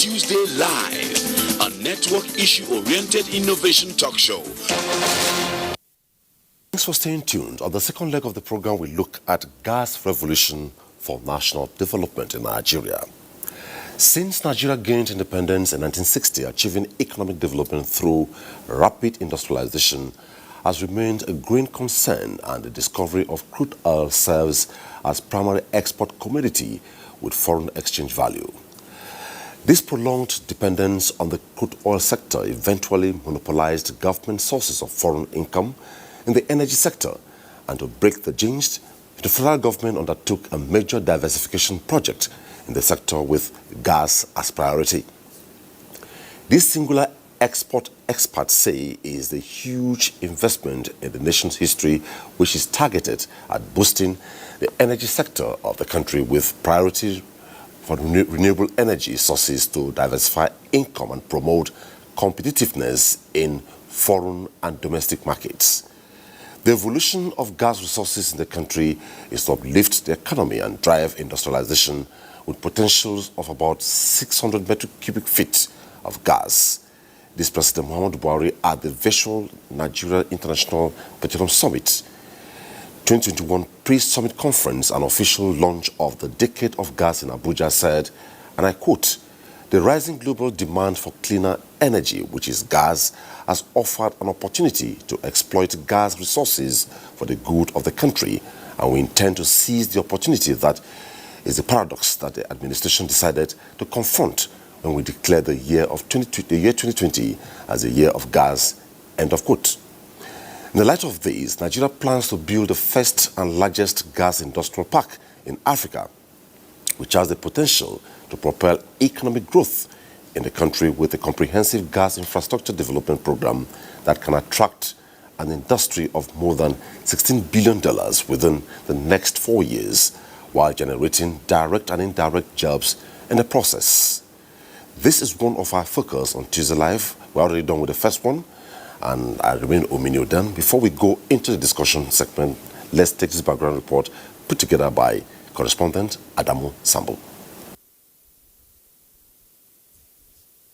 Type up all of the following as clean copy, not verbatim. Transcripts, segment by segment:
Tuesday Live, a network issue-oriented innovation talk show. Thanks for staying tuned. On the second leg of the program, we look at gas revolution for national development in Nigeria. Since Nigeria gained independence in 1960, achieving economic development through rapid industrialization has remained a growing concern, and the discovery of crude oil serves as primary export commodity with foreign exchange value. This prolonged dependence on the crude oil sector eventually monopolized government sources of foreign income in the energy sector, and to break the jinx, the federal government undertook a major diversification project in the sector with gas as priority. This singular export, experts say, is the huge investment in the nation's history, which is targeted at boosting the energy sector of the country with priority for renewable energy sources to diversify income and promote competitiveness in foreign and domestic markets. The evolution of gas resources in the country is to uplift the economy and drive industrialization with potentials of about 600 metric cubic feet of gas. This President Muhammadu Buhari at the virtual Nigeria International Petroleum Summit 2021 pre-summit conference and official launch of the Decade of Gas in Abuja said, and I quote, "The rising global demand for cleaner energy, which is gas, has offered an opportunity to exploit gas resources for the good of the country, and we intend to seize the opportunity." That is the paradox that the administration decided to confront when we declared the year 2020 as a year of gas, end of quote. In the light of this, Nigeria plans to build the first and largest gas industrial park in Africa, which has the potential to propel economic growth in the country with a comprehensive gas infrastructure development program that can attract an industry of more than $16 billion within the next 4 years, while generating direct and indirect jobs in the process. This is one of our focus on Tuesday Live. We're already done with the first one, and I remain Ominio Dan. Before we go into the discussion segment, let's take this background report put together by correspondent Adamu Sambo.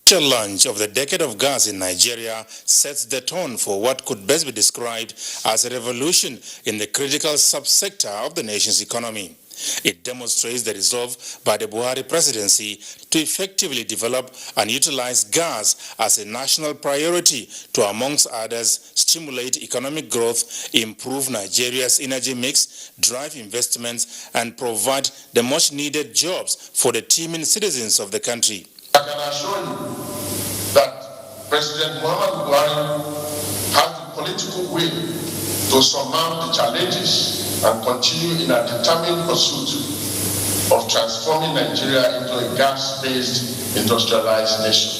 The launch of the Decade of Gas in Nigeria sets the tone for what could best be described as a revolution in the critical subsector of the nation's economy. It demonstrates the resolve by the Buhari presidency to effectively develop and utilize gas as a national priority to, amongst others, stimulate economic growth, improve Nigeria's energy mix, drive investments, and provide the much-needed jobs for the teeming citizens of the country. I can assure you that President Muhammadu Buhari has the political will to surmount the challenges and continue in a determined pursuit of transforming Nigeria into a gas-based industrialized nation.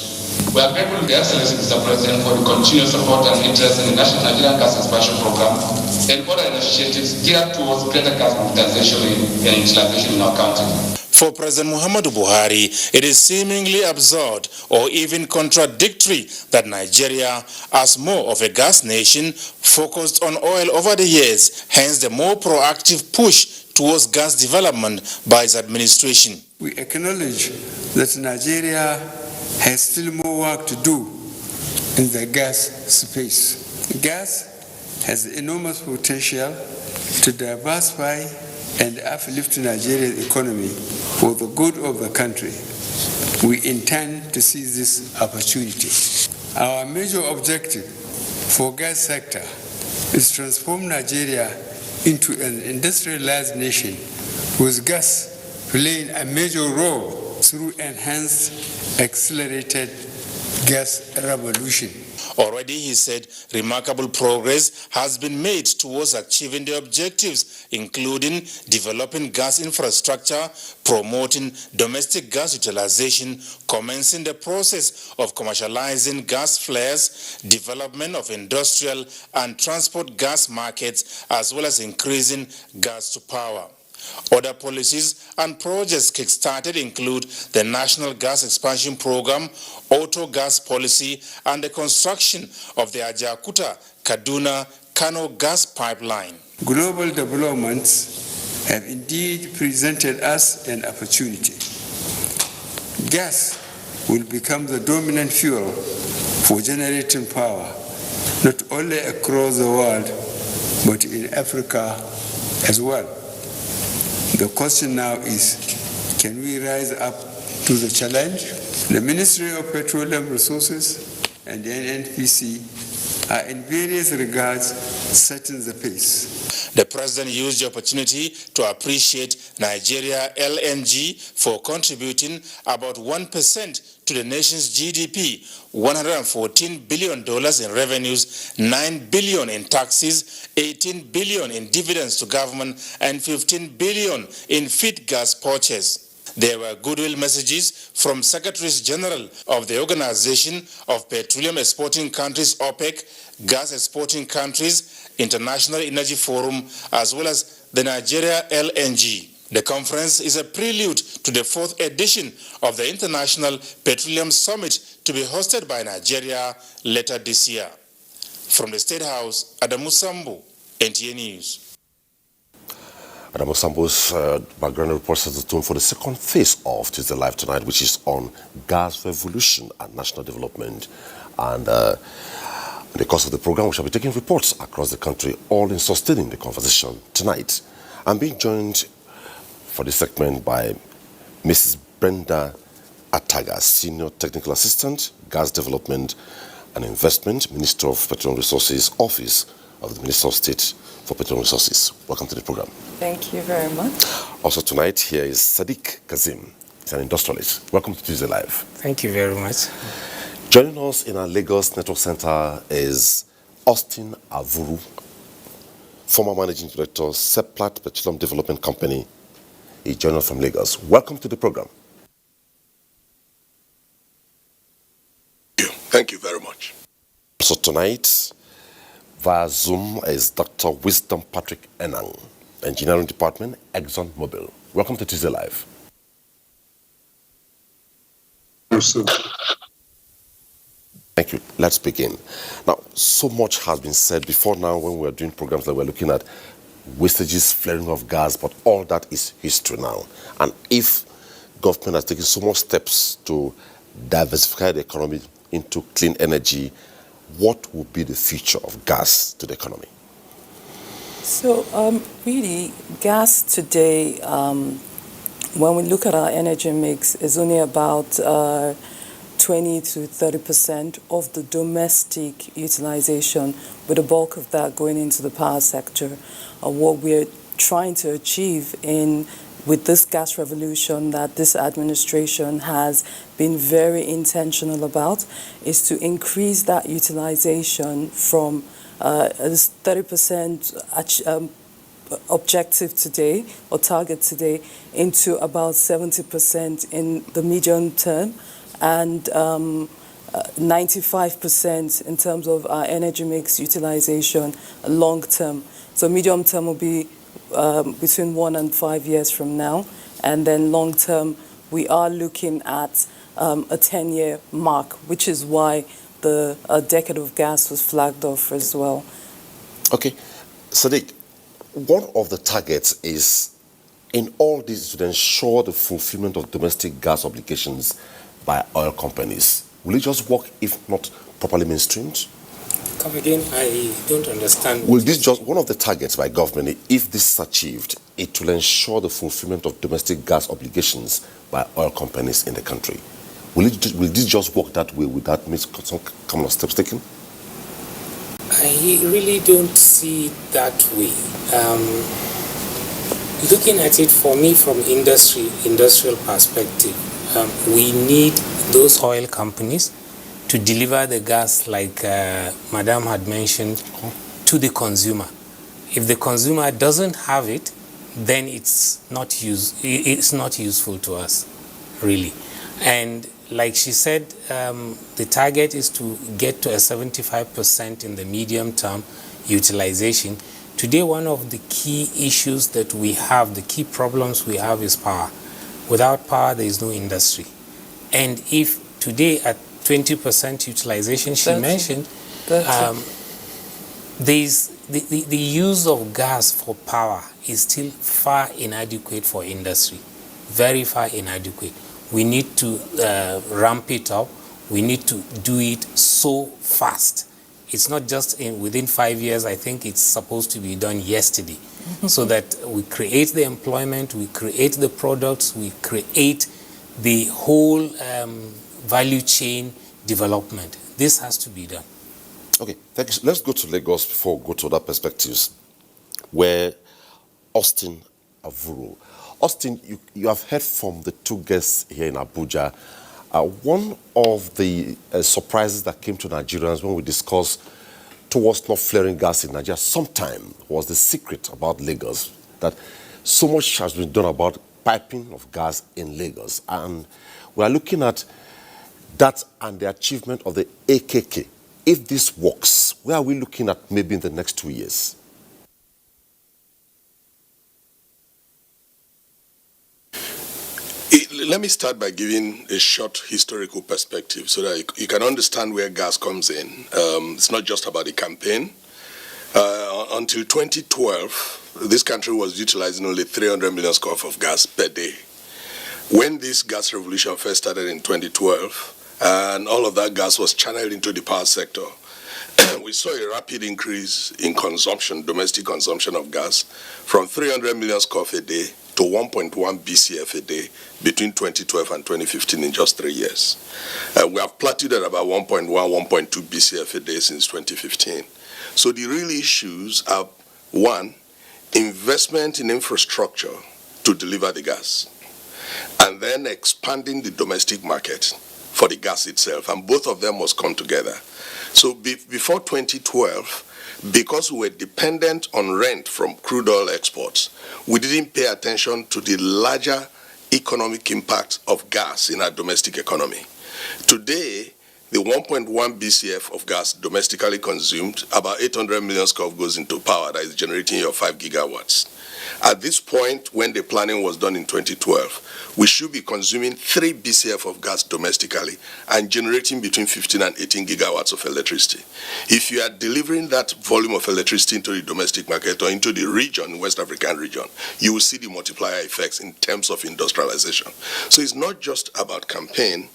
We are grateful to the Excellency, Mr. President, for the continuous support and interest in the National Nigerian Gas Expansion Program and other initiatives geared towards greater gas monetization and utilization in our country. For President Muhammadu Buhari, it is seemingly absurd or even contradictory that Nigeria, as more of a gas nation, focused on oil over the years, hence the more proactive push towards gas development by his administration. We acknowledge that Nigeria has still more work to do in the gas space. Gas has enormous potential to diversify and uplift Nigeria's economy for the good of the country. We intend to seize this opportunity. Our major objective for gas sector is to transform Nigeria into an industrialized nation with gas playing a major role through enhanced, accelerated gas revolution. Already, he said, remarkable progress has been made towards achieving the objectives, including developing gas infrastructure, promoting domestic gas utilization, commencing the process of commercializing gas flares, development of industrial and transport gas markets, as well as increasing gas to power. Other policies and projects kick-started include the National Gas Expansion Program, Auto Gas Policy, and the construction of the Ajaokuta-Kaduna-Kano gas pipeline. Global developments have indeed presented us an opportunity. Gas will become the dominant fuel for generating power, not only across the world, but in Africa as well. The question now is, can we rise up to the challenge? The Ministry of Petroleum Resources and the NNPC are in various regards setting the pace. The president used the opportunity to appreciate Nigeria LNG for contributing about 1% to the nation's GDP, $114 billion in revenues, $9 billion in taxes, $18 billion in dividends to government, and $15 billion in feed gas purchase. There were goodwill messages from Secretaries General of the Organization of Petroleum Exporting Countries, OPEC, Gas Exporting Countries, International Energy Forum, as well as the Nigeria LNG. The conference is a prelude to the 4th edition of the International Petroleum Summit to be hosted by Nigeria later this year. From the State House, Adamu Sambu, NTA News. Adamu Sambu's background report sets the tone for the second phase of Tuesday Live tonight, which is on gas revolution and national development. And in the course of the program, we shall be taking reports across the country, all in sustaining the conversation tonight. I'm being joined for this segment by Mrs. Brenda Ataga, Senior Technical Assistant, Gas Development and Investment, Minister of Petroleum Resources, Office of the Minister of State for Petroleum Resources. Welcome to the program. Thank you very much. Also tonight, here is Sadiq Kazim. He's an industrialist. Welcome to Tuesday Live. Thank you very much. Joining us in our Lagos Network Center is Austin Avuru, former Managing Director, Seplat Petroleum Development Company. He joined us from Lagos. Welcome to the program. Thank you very much. So tonight, via Zoom, is Dr. Wisdom Patrick Enang, Engineering Department, Exxon Mobil. Welcome to Tuesday Live. Thank you. Let's begin. Now, so much has been said before now when we were doing programs that we're looking at wastages, flaring of gas, but all that is history now. And if government has taken so much steps to diversify the economy into clean energy, what will be the future of gas to the economy? So really, gas today, when we look at our energy mix, is only about 20 to 30% of the domestic utilization, with the bulk of that going into the power sector. What we're trying to achieve with this gas revolution that this administration has been very intentional about is to increase that utilization from this 30% objective today or target today into about 70% in the medium term and 95% in terms of our energy mix utilization long term. So medium term will be between 1 and 5 years from now, and then long term we are looking at a 10-year mark, which is why the decade of gas was flagged off as well. Okay, Sadiq, one of the targets is in all these to ensure the fulfillment of domestic gas obligations by oil companies. Will it just work if not properly mainstreamed? Come again, I don't understand. Will this just, one of the targets by government, if this is achieved, it will ensure the fulfillment of domestic gas obligations by oil companies in the country? Will this just work that way? Will that make some kind of steps taken? I really don't see it that way. Looking at it for me from industrial perspective, we need those oil companies to deliver the gas like Madam had mentioned to the consumer. If the consumer doesn't have it, then it's not useful to us, really. And like she said, the target is to get to a 75% in the medium term utilization. Today, one of the key issues that we have, the key problems we have is power. Without power, there is no industry. And if today at 20% utilization, she mentioned, the use of gas for power is still far inadequate for industry, very far inadequate. We need to ramp it up. We need to do it so fast. It's not just within 5 years. I think it's supposed to be done yesterday, so that we create the employment, we create the products, we create the whole value chain development. This has to be done. Okay, thank you. Let's go to Lagos before we go to other perspectives, where Austin Avuru. Austin, you have heard from the two guests here in Abuja. One of the surprises that came to Nigerians when we discussed towards not flaring gas in Nigeria sometime was the secret about Lagos, that so much has been done about piping of gas in Lagos. And we are looking at that and the achievement of the AKK. If this works, where are we looking at maybe in the next 2 years? Let me start by giving a short historical perspective so that you can understand where gas comes in. It's not just about the campaign. Until 2012, this country was utilizing only 300 million scoff of gas per day. When this gas revolution first started in 2012, and all of that gas was channeled into the power sector, we saw a rapid increase in consumption, domestic consumption of gas, from 300 million scoff a day to 1.1 BCF a day between 2012 and 2015 in just 3 years. We have plateaued at about 1.1, 1.2 BCF a day since 2015. So the real issues are, one, investment in infrastructure to deliver the gas, and then expanding the domestic market for the gas itself, and both of them must come together. So before 2012, because we were dependent on rent from crude oil exports, we didn't pay attention to the larger economic impact of gas in our domestic economy. Today, the 1.1 BCF of gas domestically consumed, about 800 million scoff goes into power that is generating your 5 gigawatts. At this point, when the planning was done in 2012, we should be consuming 3 BCF of gas domestically and generating between 15 and 18 gigawatts of electricity. If you are delivering that volume of electricity into the domestic market or into the region, West African region, you will see the multiplier effects in terms of industrialization. So it's not just about campaign.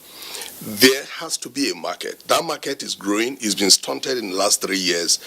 There has to be a market. That market is growing. It's been stunted in the last 3 years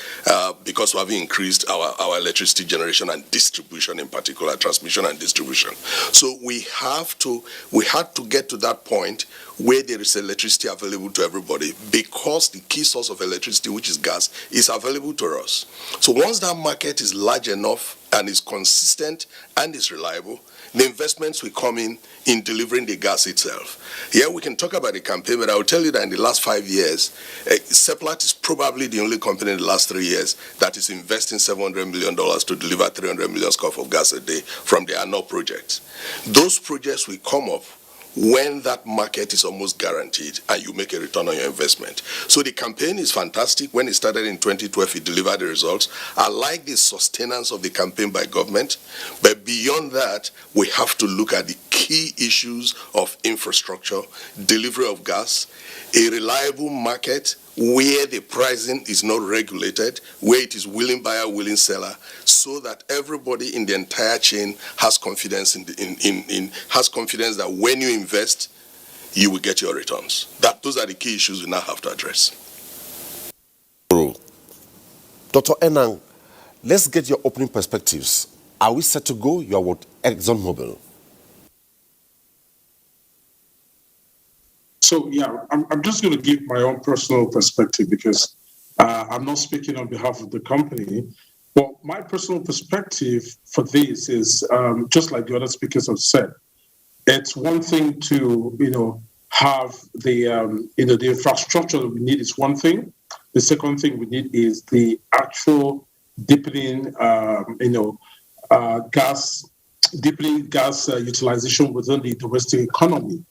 because we have increased our electricity generation and distribution, in particular, transmission and distribution. So we had to get to that point where there is electricity available to everybody, because the key source of electricity, which is gas, is available to us. So once that market is large enough and is consistent and is reliable, the investments will come in delivering the gas itself. Here we can talk about the campaign, but I will tell you that in the last 5 years, Seplat is probably the only company in the last 3 years that is investing $700 million to deliver 300 million scoff of gas a day from the ANOH projects. Those projects will come up when that market is almost guaranteed and you make a return on your investment. So the campaign is fantastic. When it started in 2012, it delivered the results. I like the sustenance of the campaign by government, but beyond that, we have to look at the key issues of infrastructure, delivery of gas, a reliable market where the pricing is not regulated, where it is willing buyer, willing seller, so that everybody in the entire chain has confidence has confidence that when you invest, you will get your returns. Those are the key issues we now have to address. Dr. Enang, let's get your opening perspectives. Are we set to go? You are with ExxonMobil. So, yeah, I'm just going to give my own personal perspective, because I'm not speaking on behalf of the company. But my personal perspective for this is, just like the other speakers have said, it's one thing to, have the, the infrastructure that we need is one thing. The second thing we need is the actual deepening, gas utilization within the domestic economy.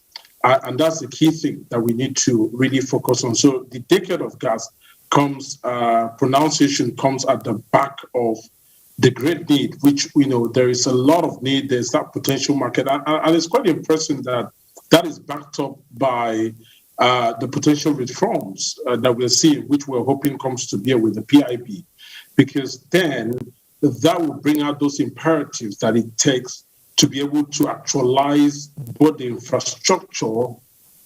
And that's the key thing that we need to really focus on. So the decade of gas pronunciation comes at the back of the great need, which, there is a lot of need. There's that potential market. And it's quite impressive that is backed up by the potential reforms that we're seeing, which we're hoping comes to bear with the PIB, because then that will bring out those imperatives that it takes to be able to actualize both the infrastructure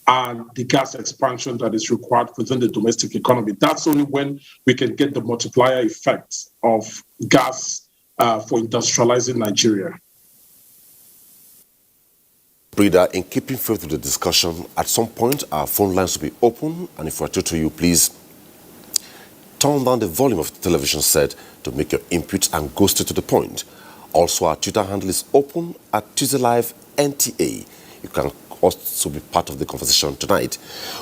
and the gas expansion that is required within the domestic economy. That's only when we can get the multiplier effect of gas for industrializing Nigeria. Breeder, in keeping faith with the discussion, at some point our phone lines will be open, and if we're to you, please turn down the volume of the television set to make your input and go straight to the point. Also, our Twitter handle is open at Tuesday Live NTA. You can also be part of the conversation tonight.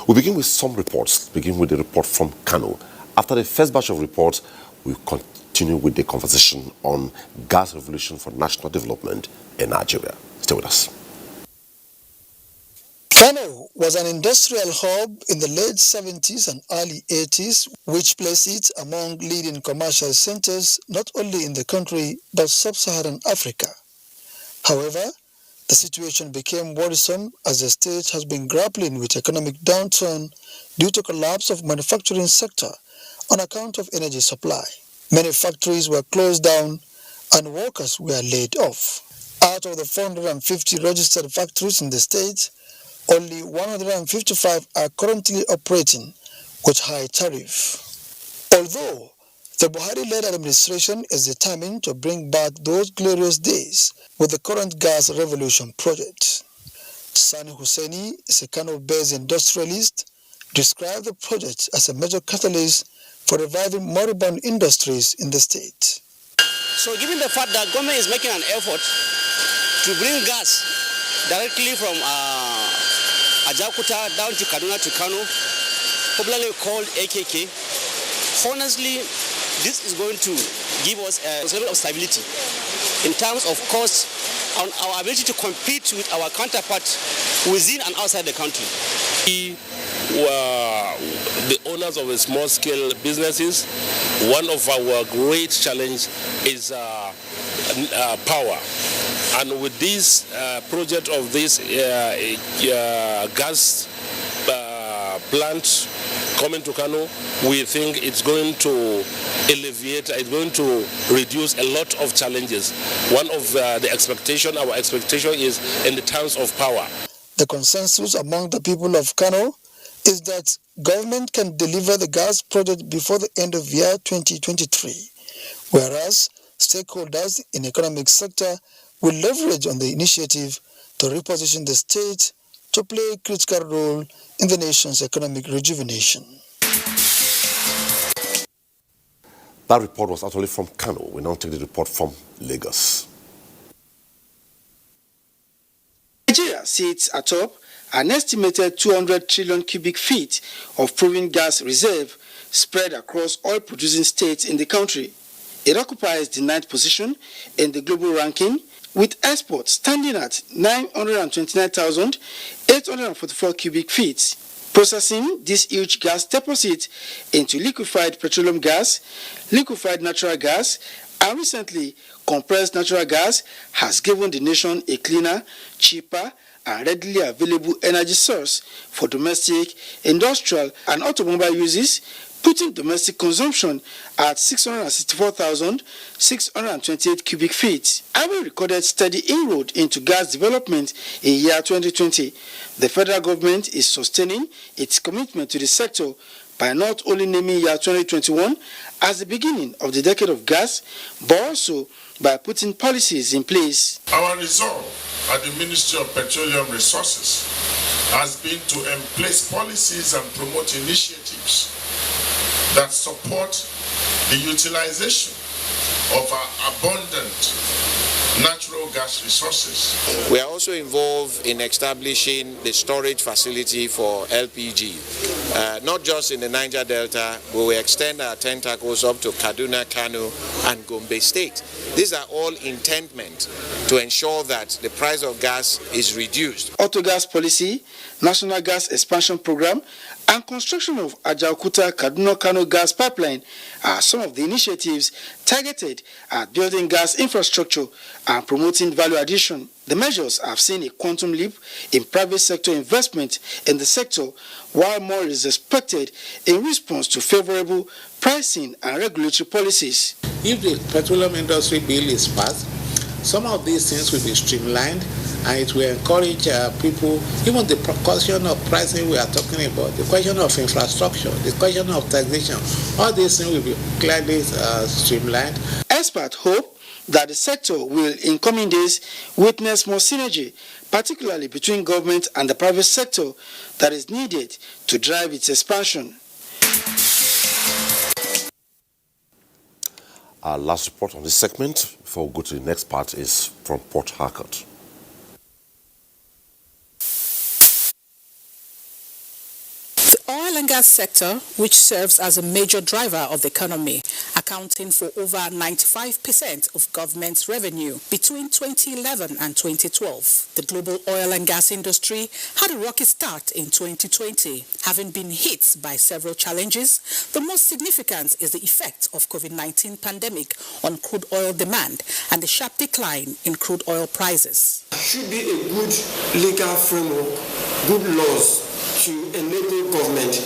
We'll begin with some reports, begin with the report from Kano. After the first batch of reports, we'll continue with the conversation on gas revolution for national development in Nigeria. Stay with us. Kano was an industrial hub in the late 70s and early 80s, which placed it among leading commercial centers not only in the country but sub-Saharan Africa. However, the situation became worrisome as the state has been grappling with economic downturn due to collapse of manufacturing sector on account of energy supply. Many factories were closed down and workers were laid off. Out of the 450 registered factories in the state, only 155 are currently operating with high tariff. Although the Buhari-led administration is determined to bring back those glorious days with the current gas revolution project. Sani Hussaini is a Kano-based industrialist, described the project as a major catalyst for reviving moribund industries in the state. So given the fact that government is making an effort to bring gas directly from Ajaokuta down to Kaduna to Kano, popularly called AKK, honestly, this is going to give us a level of stability in terms of cost and our ability to compete with our counterparts within and outside the country. We were the owners of small-scale businesses. One of our great challenges is power. And with this project of this gas plant coming to Kano, we think it's going to alleviate, it's going to reduce a lot of challenges. One of our expectation is in the terms of power. The consensus among the people of Kano is that government can deliver the gas project before the end of year 2023, whereas stakeholders in the economic sector will leverage on the initiative to reposition the state to play a critical role in the nation's economic rejuvenation. That report was actually from Kano. We now take the report from Lagos. Nigeria sits atop an estimated 200 trillion cubic feet of proven gas reserve spread across oil-producing states in the country. It occupies the 9th position in the global ranking, with exports standing at 929,844 cubic feet. Processing this huge gas deposit into liquefied petroleum gas, liquefied natural gas, and recently compressed natural gas has given the nation a cleaner, cheaper, and readily available energy source for domestic, industrial, and automobile uses, putting domestic consumption at 664,628 cubic feet. Having recorded steady inroad into gas development in year 2020, the federal government is sustaining its commitment to the sector by not only naming year 2021 as the beginning of the decade of gas, but also by putting policies in place. Our resolve at the Ministry of Petroleum Resources has been to emplace policies and promote initiatives that support the utilization of our abundant natural gas resources. We are also involved in establishing the storage facility for LPG, not just in the Niger Delta, but we extend our tentacles up to Kaduna, Kano, and Gombe State. These are all intendment to ensure that the price of gas is reduced. Autogas policy, National Gas Expansion Program, and construction of Ajaokuta Kaduna Kano gas pipeline are some of the initiatives targeted at building gas infrastructure and promoting value addition. The measures have seen a quantum leap in private sector investment in the sector, while more is expected in response to favorable pricing and regulatory policies. If the petroleum industry bill is passed, Some of these things will be streamlined, and it will encourage people, even the question of pricing we are talking about, the question of infrastructure, the question of taxation, all these things will be clearly streamlined. Experts hope that the sector will, in coming days, witness more synergy, particularly between government and the private sector, that is needed to drive its expansion. Our last report on this segment, before we go to the next part, is from Port Harcourt. Oil and gas sector, which serves as a major driver of the economy, accounting for over 95% of government's revenue between 2011 and 2012. The global oil and gas industry had a rocky start in 2020, having been hit by several challenges. The most significant is the effect of COVID-19 pandemic on crude oil demand and the sharp decline in crude oil prices. There should be a good legal framework, good laws to enable government.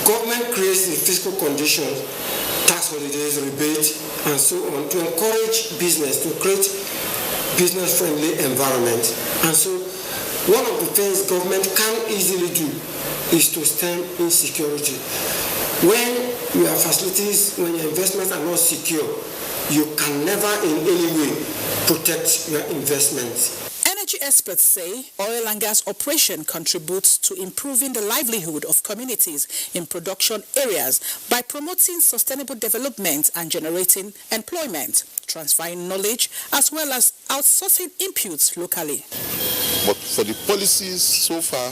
Government creates the fiscal conditions, tax holidays, rebate, and so on, to encourage business, to create business-friendly environment. And so one of the things government can easily do is to stem insecurity. When your facilities, when your investments are not secure, you can never in any way protect your investments. Energy experts say oil and gas operation contributes to improving the livelihood of communities in production areas by promoting sustainable development and generating employment, transferring knowledge, as well as outsourcing inputs locally. But for the policies so far,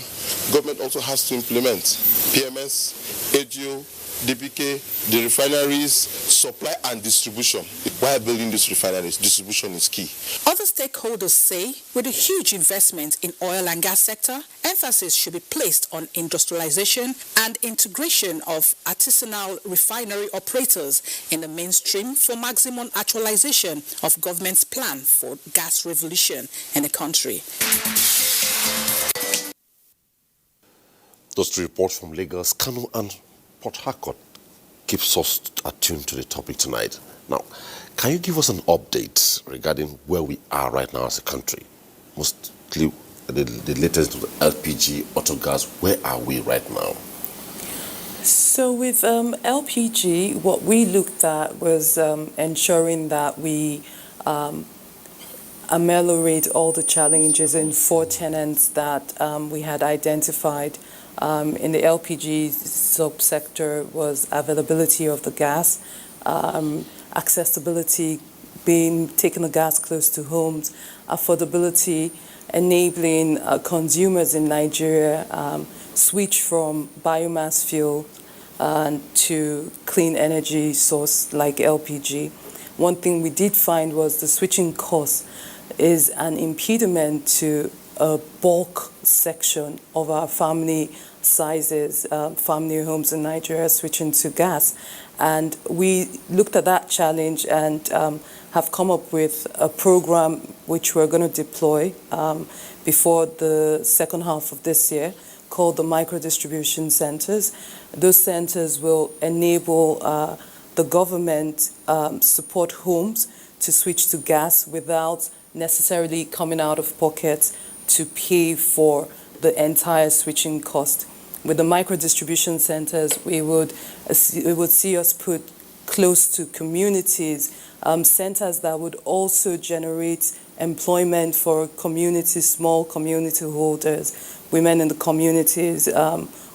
government also has to implement PMS, AGO, DPK, the refineries, supply and distribution. While building these refineries, distribution is key. Other stakeholders say with a huge investment in oil and gas sector, emphasis should be placed on industrialization and integration of artisanal refinery operators in the mainstream for maximum actualization of government's plan for gas revolution in the country. Those two reports from Lagos, Kano and Port Harcourt keeps us attuned to the topic tonight. Now, can you give us an update regarding where we are right now as a country? Mostly the latest of the LPG, autogas, where are we right now? So with LPG, what we looked at was ensuring that we ameliorate all the challenges in 4 tenets that we had identified. In the LPG subsector was availability of the gas, accessibility, taking the gas close to homes, affordability, enabling consumers in Nigeria switch from biomass fuel to clean energy source like LPG. One thing we did find was the switching cost is an impediment to a bulk section of our family sizes, family homes in Nigeria switching to gas. And we looked at that challenge and have come up with a program which we're going to deploy before the second half of this year, called the micro distribution centers. Those centers will enable the government support homes to switch to gas without necessarily coming out of pocket to pay for the entire switching cost. With the micro distribution centers, it would see us put close to communities, centers that would also generate employment for communities, small community holders, women in the communities,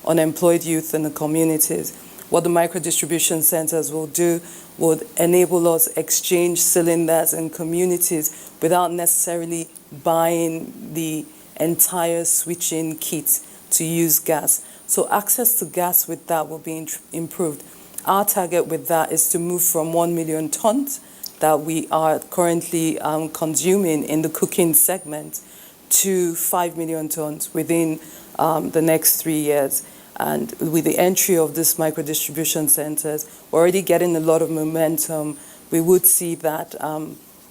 unemployed youth in the communities. What the micro distribution centers will do would enable us exchange cylinders in communities without necessarily buying the entire switching kit to use gas. So access to gas with that will be improved. Our target with that is to move from 1 million tons that we are currently consuming in the cooking segment to 5 million tons within the next 3 years. And with the entry of this micro distribution centers, we're already getting a lot of momentum. We would see that,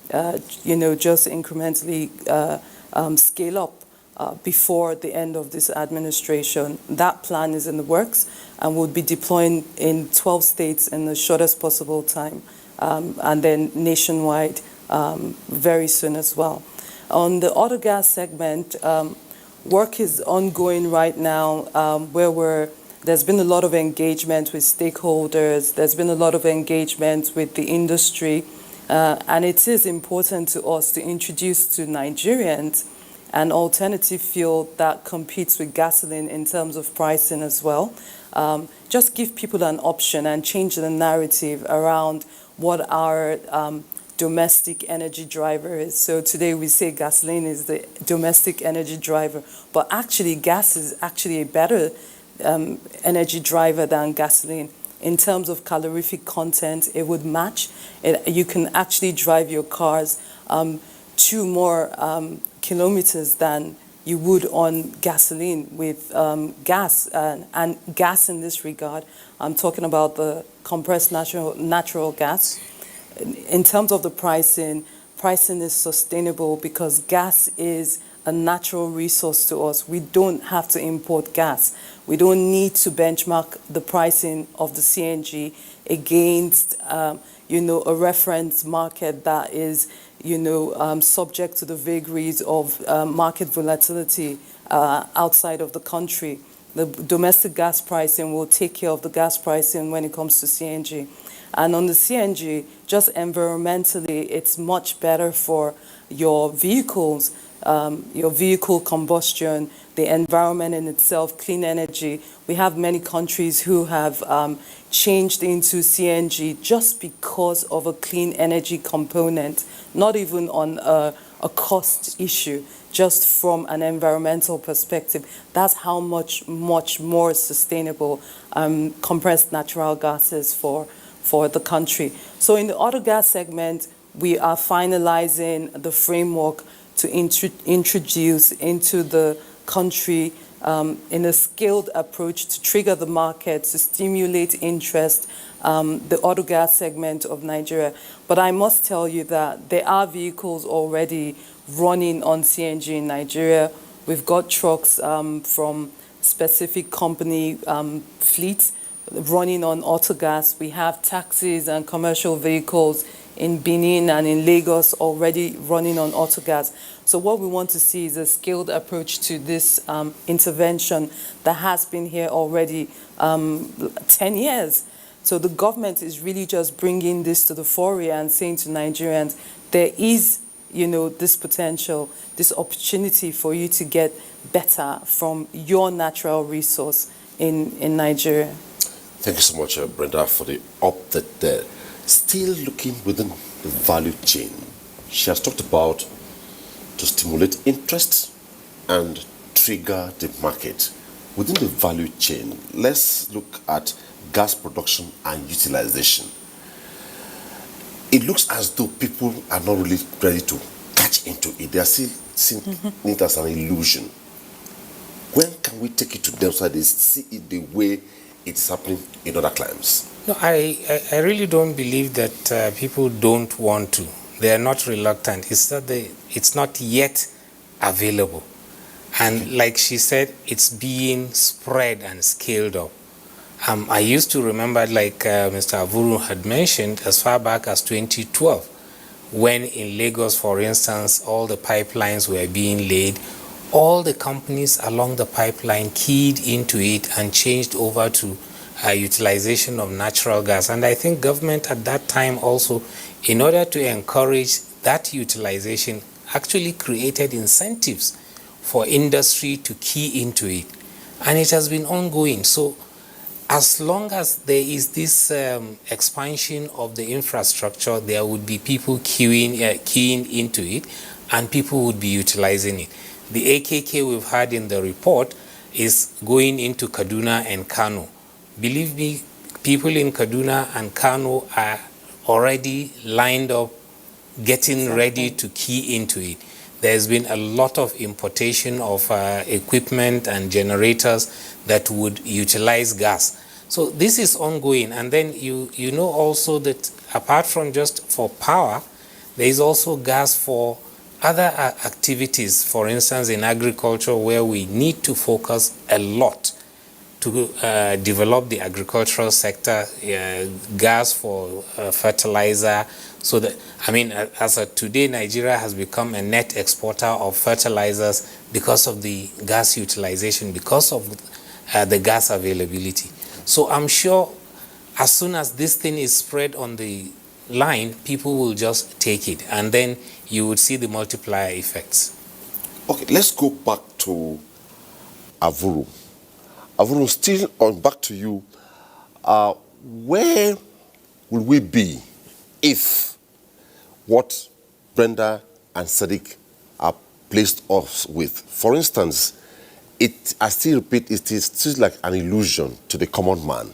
just incrementally scale up before the end of this administration. That plan is in the works and will be deploying in 12 states in the shortest possible time, and then nationwide very soon as well. On the auto gas segment, work is ongoing right now there's been a lot of engagement with stakeholders, there's been a lot of engagement with the industry, and it is important to us to introduce to Nigerians an alternative fuel that competes with gasoline in terms of pricing as well. Just give people an option and change the narrative around what our domestic energy driver is. So today we say gasoline is the domestic energy driver, but actually gas is actually a better energy driver than gasoline. In terms of calorific content, it would match. You can actually drive your cars 2 more kilometers than you would on gasoline with gas. And gas in this regard, I'm talking about the compressed natural gas. In terms of the pricing is sustainable because gas is a natural resource to us. We don't have to import gas. We don't need to benchmark the pricing of the CNG against, a reference market that is, subject to the vagaries of market volatility outside of the country. The domestic gas pricing will take care of the gas pricing when it comes to CNG. And on the CNG, just environmentally, it's much better for your vehicles, your vehicle combustion, the environment in itself, clean energy. We have many countries who have changed into CNG just because of a clean energy component, not even on a cost issue, just from an environmental perspective. That's how much more sustainable compressed natural gas is for the country. So in the auto gas segment, we are finalizing the framework to introduce into the country in a scaled approach to trigger the market, to stimulate interest, the auto gas segment of Nigeria. But I must tell you that there are vehicles already running on CNG in Nigeria. We've got trucks from specific company fleets running on autogas. We have taxis and commercial vehicles in Benin and in Lagos already running on autogas. So what we want to see is a scaled approach to this intervention that has been here already 10 years. So the government is really just bringing this to the fore and saying to Nigerians, there is, this potential, this opportunity for you to get better from your natural resource in Nigeria. Thank you so much, Brenda, for the update there. Still looking within the value chain, she has talked about to stimulate interest and trigger the market. Within the value chain, let's look at gas production and utilization. It looks as though people are not really ready to catch into it. They are still seeing it as an illusion. When can we take it to them so that they see it the way it's happening in other climes? No, I really don't believe that people don't want to. They are not reluctant. It's that it's not yet available. And like she said, it's being spread and scaled up. I used to remember, like Mr. Avuru had mentioned, as far back as 2012, when in Lagos, for instance, all the pipelines were being laid, all the companies along the pipeline keyed into it and changed over to utilization of natural gas. And I think government at that time also, in order to encourage that utilization, actually created incentives for industry to key into it. And it has been ongoing. So as long as there is this expansion of the infrastructure, there would be people keying into it, and people would be utilizing it. The AKK we've had in the report is going into Kaduna and Kano. Believe me, people in Kaduna and Kano are already lined up, getting ready to key into it. There's been a lot of importation of equipment and generators that would utilize gas. So this is ongoing. And then you know also that apart from just for power, there is also gas for other activities. For instance, in agriculture, where we need to focus a lot to develop the agricultural sector, gas for fertilizer, so that, I mean, as of today, Nigeria has become a net exporter of fertilizers because of the gas utilization, because of the gas availability. So I'm sure as soon as this thing is spread on the line, people will just take it, and then you would see the multiplier effects. Okay, let's go back to Avuru. Avuru, still on back to you. Where will we be if what Brenda and Sadiq are placed us with? For instance, I still repeat, it is still like an illusion to the common man.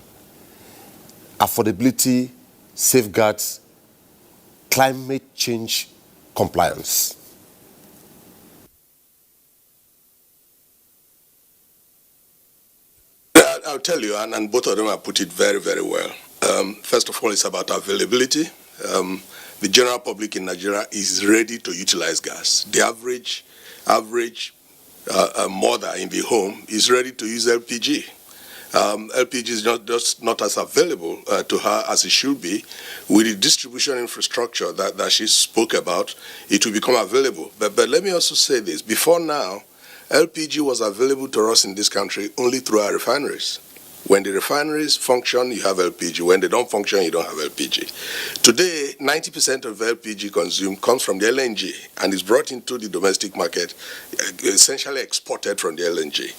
Affordability, safeguards, climate change compliance. I'll tell you, and both of them have put it very, very well. First of all, it's about availability. The general public in Nigeria is ready to utilize gas. The average mother in the home is ready to use LPG. LPG is not as available to her as it should be. With the distribution infrastructure that she spoke about, it will become available. But let me also say this. Before now, LPG was available to us in this country only through our refineries. When the refineries function, you have LPG. When they don't function, you don't have LPG. Today, 90% of LPG consumed comes from the LNG and is brought into the domestic market, essentially exported from the LNG.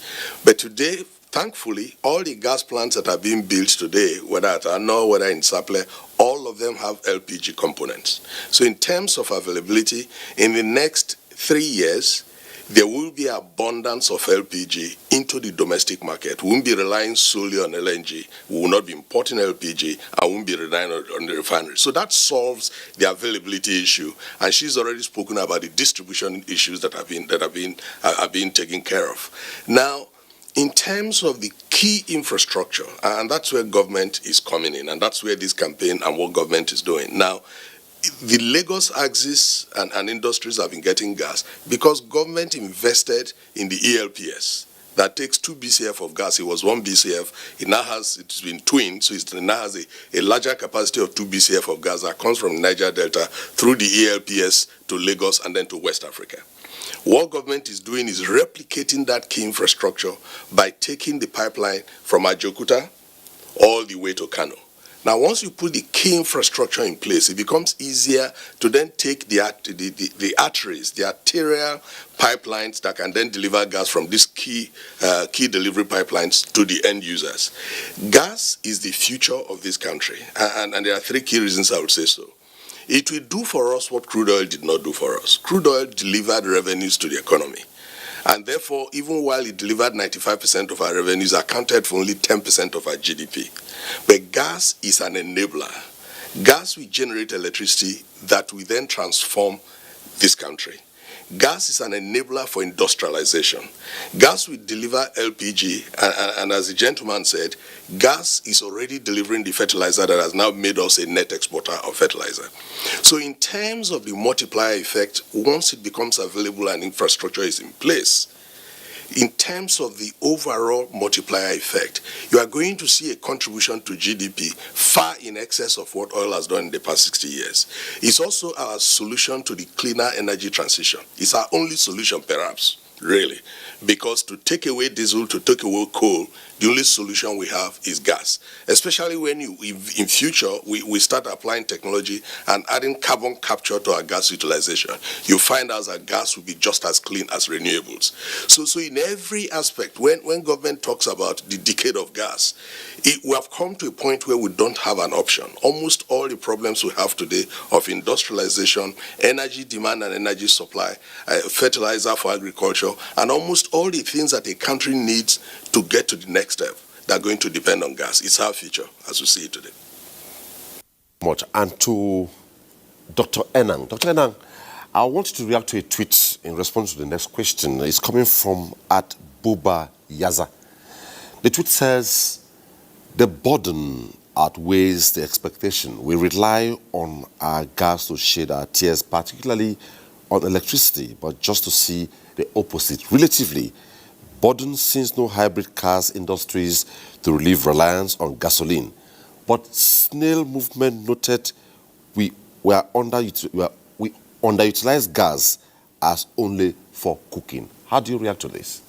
But today, thankfully, all the gas plants that are being built today, whether at Enang, whether in Saple, all of them have LPG components. So in terms of availability, in the next 3 years, there will be abundance of LPG into the domestic market. We won't be relying solely on LNG. We will not be importing LPG and won't be relying on the refinery. So that solves the availability issue. And she's already spoken about the distribution issues that are being taken care of. Now, in terms of the key infrastructure, and that's where government is coming in, and that's where this campaign and what government is doing. Now, the Lagos axis and industries have been getting gas because government invested in the ELPS. That takes 2 BCF of gas. It was 1 BCF. It's been twinned, so it now has a larger capacity of 2 BCF of gas that comes from the Niger Delta through the ELPS to Lagos and then to West Africa. What government is doing is replicating that key infrastructure by taking the pipeline from Ajokuta all the way to Kano. Now, once you put the key infrastructure in place, it becomes easier to then take the arteries, the arterial pipelines that can then deliver gas from these key delivery pipelines to the end users. Gas is the future of this country, and there are 3 key reasons I would say so. It will do for us what crude oil did not do for us. Crude oil delivered revenues to the economy. And therefore, even while it delivered 95% of our revenues, accounted for only 10% of our GDP. But gas is an enabler. Gas will generate electricity that will then transform this country. Gas is an enabler for industrialization. Gas will deliver LPG, and as the gentleman said, gas is already delivering the fertilizer that has now made us a net exporter of fertilizer. So in terms of the multiplier effect, once it becomes available and infrastructure is in place, in terms of the overall multiplier effect, you are going to see a contribution to GDP far in excess of what oil has done in the past 60 years. It's also our solution to the cleaner energy transition. It's our only solution, perhaps, really, because to take away diesel, to take away coal, the only solution we have is gas. Especially when in future, we start applying technology and adding carbon capture to our gas utilization. You find out that gas will be just as clean as renewables. So in every aspect, when government talks about the decade of gas, we have come to a point where we don't have an option. Almost all the problems we have today of industrialization, energy demand and energy supply, fertilizer for agriculture, and almost all the things that a country needs to get to the next step, they're going to depend on gas. It's our future as we see it today. And to Dr. Enang. Dr. Enang, I want you to react to a tweet in response to the next question. It's coming from @Buba Yaza. The tweet says, the burden outweighs the expectation. We rely on our gas to shed our tears, particularly on electricity, but just to see the opposite. Relatively, burden since no hybrid cars industries to relieve reliance on gasoline. But snail movement noted we underutilize gas as only for cooking. How do you react to this?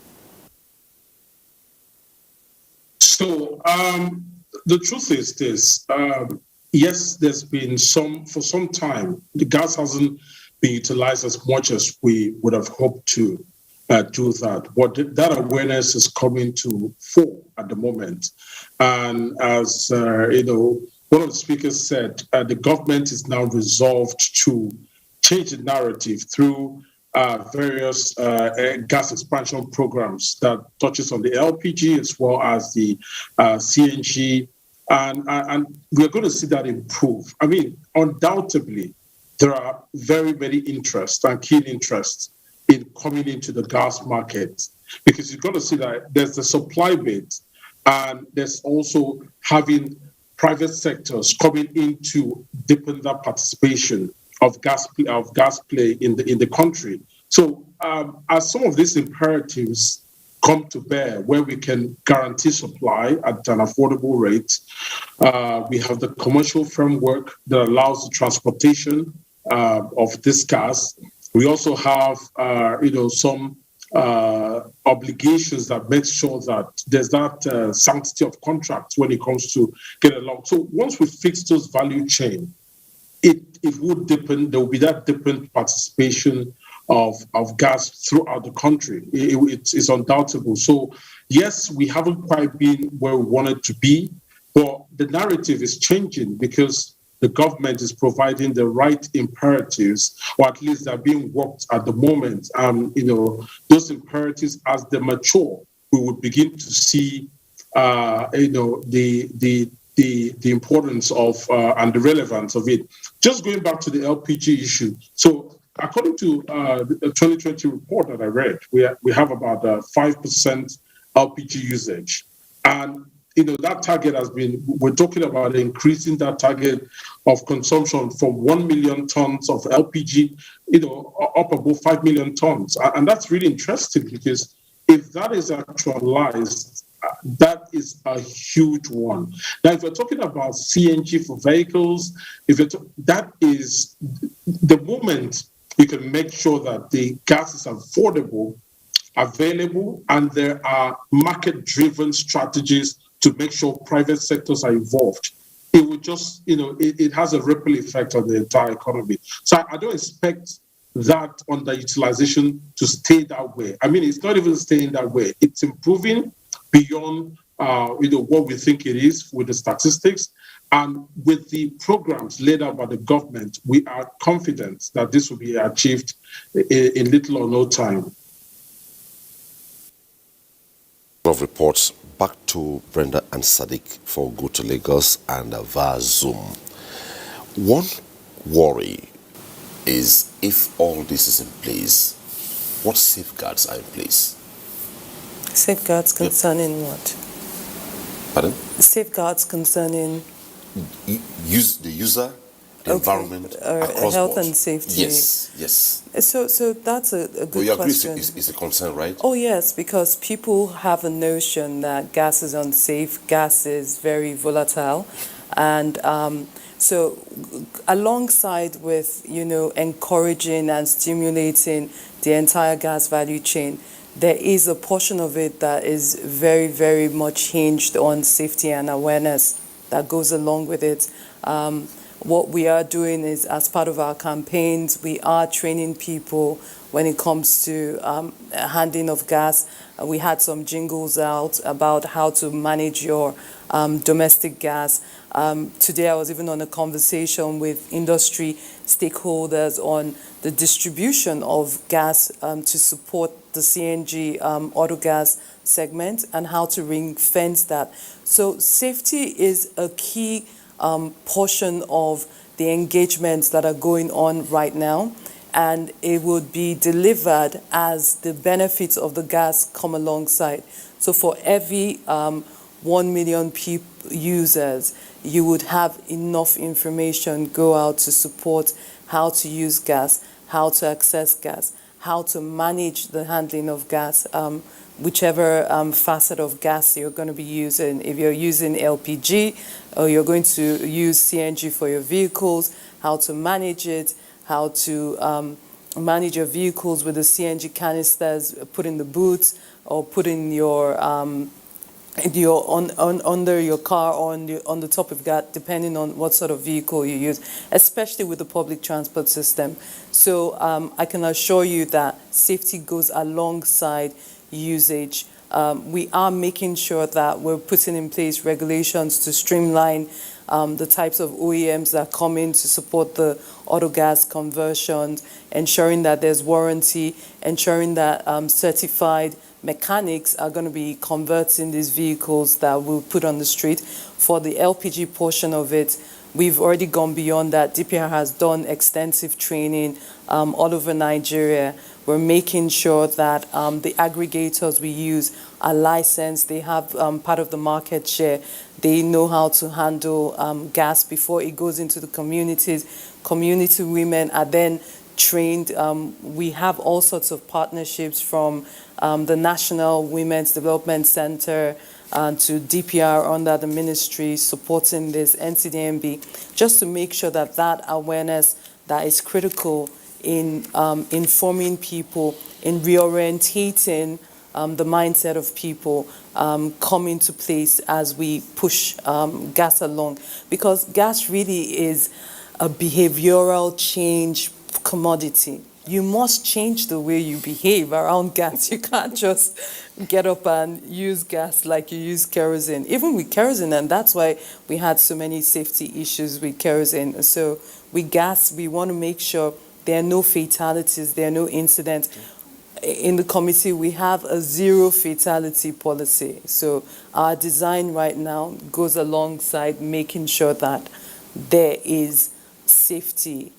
So the truth is this: yes, there's been for some time. The gas hasn't been utilized as much as we would have hoped to do that. But that awareness is coming to fore at the moment, and as one of the speakers said, the government is now resolved to change the narrative through various gas expansion programs that touches on the LPG as well as the CNG, and we're going to see that improve. I mean, undoubtedly, there are very, very interests and keen interests in coming into the gas market, because you've got to see that there's the supply bit, and there's also having private sectors coming in to deepen that participation of gas play in the country. So as some of these imperatives come to bear, where we can guarantee supply at an affordable rate, we have the commercial framework that allows the transportation of this gas. We also have some obligations that make sure that there's that sanctity of contract when it comes to get along. So once we fix those value chain, it would deepen. There will be that different participation of gas throughout the country. It's undoubtable. So yes, we haven't quite been where we wanted to be, but the narrative is changing because the government is providing the right imperatives, or at least they're being worked at the moment. Those imperatives, as they mature, we would begin to see, the importance of and the relevance of it. Just going back to the LPG issue. So according to the 2020 report that I read, we have about 5% LPG usage. And that target we're talking about increasing that target of consumption from 1 million tons of LPG, up above 5 million tons. And that's really interesting, because if that is actualized, that is a huge one. Now, if we're talking about CNG for vehicles, that is the moment you can make sure that the gas is affordable, available, and there are market-driven strategies to make sure private sectors are involved. It would just, it has a ripple effect on the entire economy. So I don't expect that underutilization to stay that way. I mean, it's not even staying that way. It's improving beyond what we think it is with the statistics. And with the programs laid out by the government, we are confident that this will be achieved in little or no time. Of reports, back to Brenda and Sadiq for Go to Lagos and via Zoom. One worry is, if all this is in place, what safeguards are in place? Safeguards concerning what? Pardon? Safeguards concerning the user, the environment, across health board. and safety. Yes. So that's a good you agree question. It's a concern, right? Oh yes, because people have a notion that gas is unsafe, gas is very volatile, and so alongside with encouraging and stimulating the entire gas value chain, there is a portion of it that is very, very much hinged on safety and awareness that goes along with it. What we are doing is, as part of our campaigns, we are training people when it comes to handling of gas. We had some jingles out about how to manage your domestic gas. Today I was even on a conversation with industry stakeholders on the distribution of gas to support the CNG auto gas segment and how to ring fence that. So safety is a key portion of the engagements that are going on right now, and it would be delivered as the benefits of the gas come alongside. So for every 1 million users, you would have enough information go out to support how to use gas, how to access gas, how to manage the handling of gas. whichever facet of gas you're going to be using. If you're using LPG or you're going to use CNG for your vehicles, how to manage it, how to manage your vehicles with the CNG canisters, put in the boots or put in your under your car or on the top of that, depending on what sort of vehicle you use, especially with the public transport system. So I can assure you that safety goes alongside usage. We are making sure that we're putting in place regulations to streamline the types of OEMs that come in to support the auto gas conversions, ensuring that there's warranty, ensuring that certified mechanics are going to be converting these vehicles that we'll put on the street. For the LPG portion of it, we've already gone beyond that. DPR has done extensive training all over Nigeria. We're making sure that the aggregators we use are licensed. They have part of the market share. They know how to handle gas before it goes into the communities. Community women are then trained. We have all sorts of partnerships from the National Women's Development Center to DPR under the ministry supporting this, NCDMB, just to make sure that that awareness that is critical in informing people, in reorientating the mindset of people come into place as we push gas along. Because gas really is a behavioral change commodity. You must change the way you behave around gas. You can't just get up and use gas like you use kerosene. Even with kerosene, and that's why we had so many safety issues with kerosene. So with gas, we want to make sure there are no fatalities, there are no incidents. In the committee, we have a zero fatality policy. So our design right now goes alongside making sure that there is safety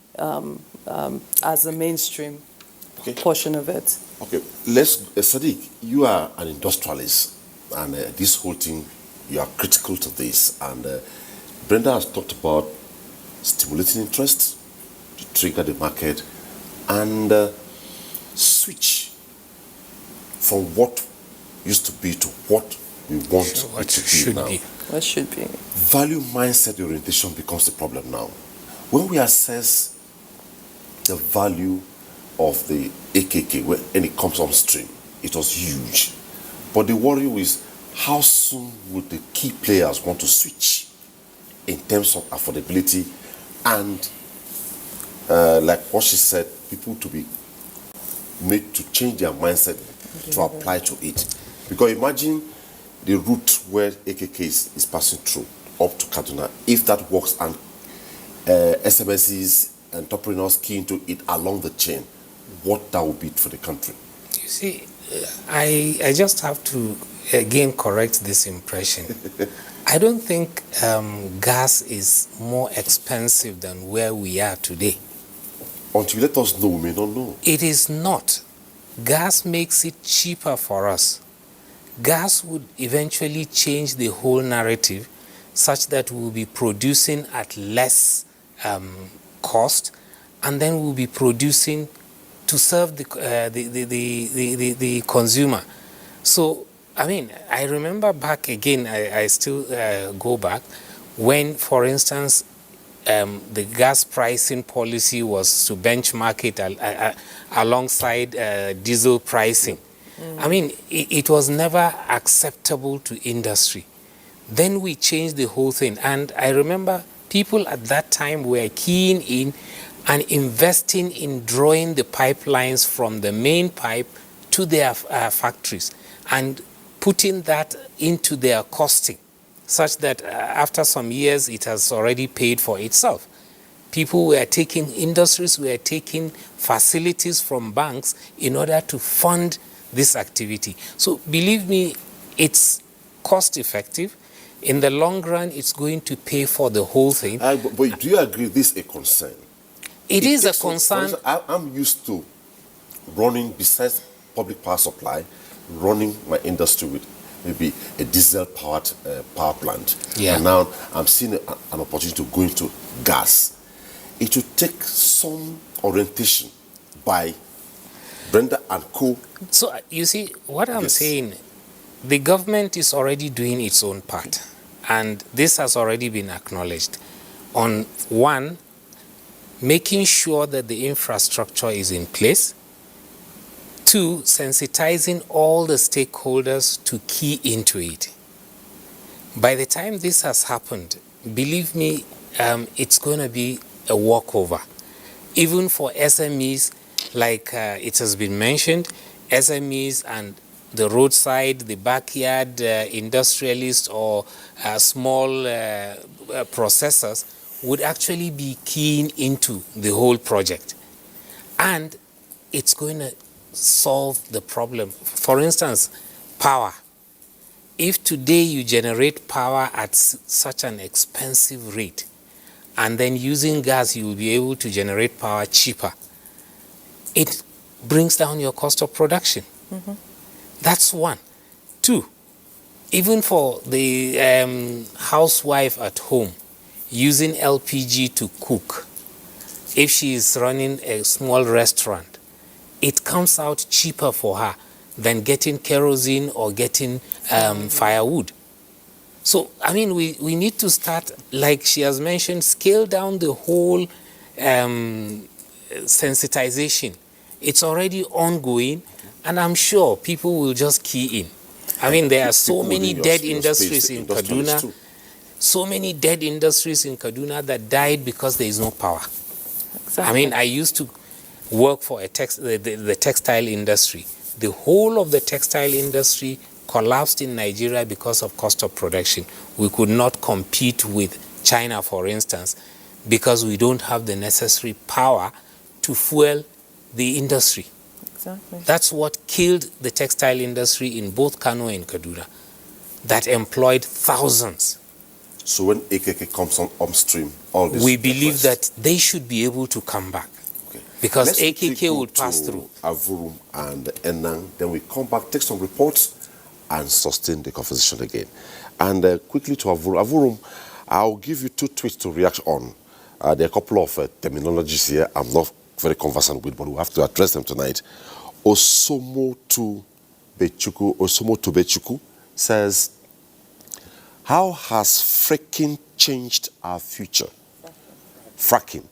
as a mainstream portion of it. Okay, let's, Sadiq, you are an industrialist, and this whole thing, you are critical to this. And Brenda has talked about stimulating interest to trigger the market and switch from what used to be to what we want it to be now. What should be. Value mindset orientation becomes the problem now. When we assess the value of the AKK when it comes on stream, it was huge. But the worry is how soon would the key players want to switch in terms of affordability and like what she said, people to be made to change their mindset to apply to it. Because imagine the route where AKK is passing through up to Kaduna. If that works and SMSs, entrepreneurs key into it along the chain, what that would be for the country. You see, I just have to again correct this impression. I don't think gas is more expensive than where we are today. Until you let us know, we may not know. It is not. Gas makes it cheaper for us. Gas would eventually change the whole narrative such that we'll be producing at less cost, and then we'll be producing to serve the consumer. So, I mean, I remember back again, I still go back, when, for instance, the gas pricing policy was to benchmark it alongside diesel pricing. I mean, it was never acceptable to industry. Then we changed the whole thing. And I remember people at that time were keen in and investing in drawing the pipelines from the main pipe to their factories and putting that into their costing, such that after some years it has already paid for itself. People were taking, industries were taking facilities from banks in order to fund this activity. So believe me, it's cost effective. In the long run, it's going to pay for the whole thing. But do you agree this is a concern? It is a concern. I'm used to running, besides public power supply, running my industry with maybe a diesel-powered power plant. Yeah. And now I'm seeing an opportunity to go into gas. It will take some orientation by Brenda and Co. So you see, what I'm Yes. saying, the government is already doing its own part, and this has already been acknowledged. On one, making sure that the infrastructure is in place. Two, sensitizing all the stakeholders to key into it. By the time this has happened, believe me, it's going to be a walkover. Even for SMEs, like it has been mentioned, SMEs and the roadside, the backyard industrialists or small processors would actually be keen into the whole project. And it's going to solve the problem. For instance, power. If today you generate power at such an expensive rate, and then using gas you will be able to generate power cheaper, it brings down your cost of production. Mm-hmm. That's one. Two, even for the housewife at home, using LPG to cook, if she is running a small restaurant, it comes out cheaper for her than getting kerosene or getting firewood. So, I mean, we need to start, like she has mentioned, scale down the whole sensitization. It's already ongoing, and I'm sure people will just key in. I mean, there are so many dead industries in Kaduna, so many dead industries in Kaduna that died because there is no power. Exactly. I mean, I used to work for the textile industry. The whole of the textile industry collapsed in Nigeria because of cost of production. We could not compete with China, for instance, because we don't have the necessary power to fuel the industry. Exactly. That's what killed the textile industry in both Kano and Kaduna, that employed thousands. So when AKK comes on stream, all this... We believe that they should be able to come back. Okay. Because Let's AKK will pass through. Avurum and Enang, then we come back, take some reports, and sustain the conversation again. And quickly to Avurum. Avurum, I'll give you two tweets to react on. There are a couple of terminologies here I'm not very conversant with, but we have to address them tonight. Osomo to Bechuku says, how has fracking changed our future? Fracking.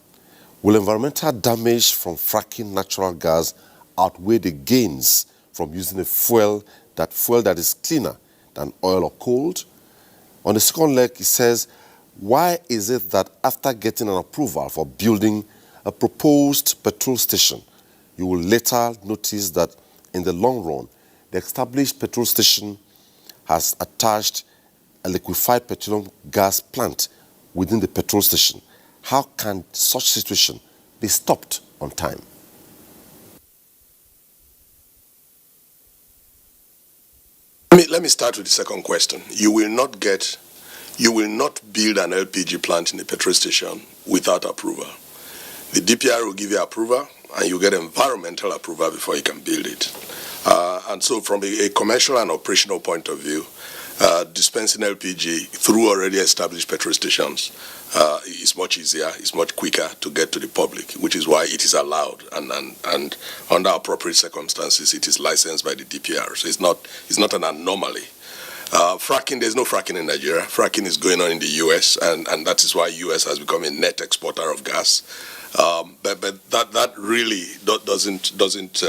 Will environmental damage from fracking natural gas outweigh the gains from using a fuel that is cleaner than oil or coal? On the second leg, it says, why is it that after getting an approval for building a proposed petrol station, you will later notice that in the long run, the established petrol station has attached a liquefied petroleum gas plant within the petrol station? How can such situation be stopped on time? Let me start with the second question. You will not build an LPG plant in a petrol station without approval. The DPR will give you approval, and you get environmental approval before you can build it. And so from a commercial and operational point of view, dispensing LPG through already established petrol stations is much easier, is much quicker to get to the public, which is why it is allowed, and under appropriate circumstances, it is licensed by the DPR. So it's not an anomaly. Fracking, there's no fracking in Nigeria. Fracking is going on in the U.S., and that is why U.S. has become a net exporter of gas. But that really doesn't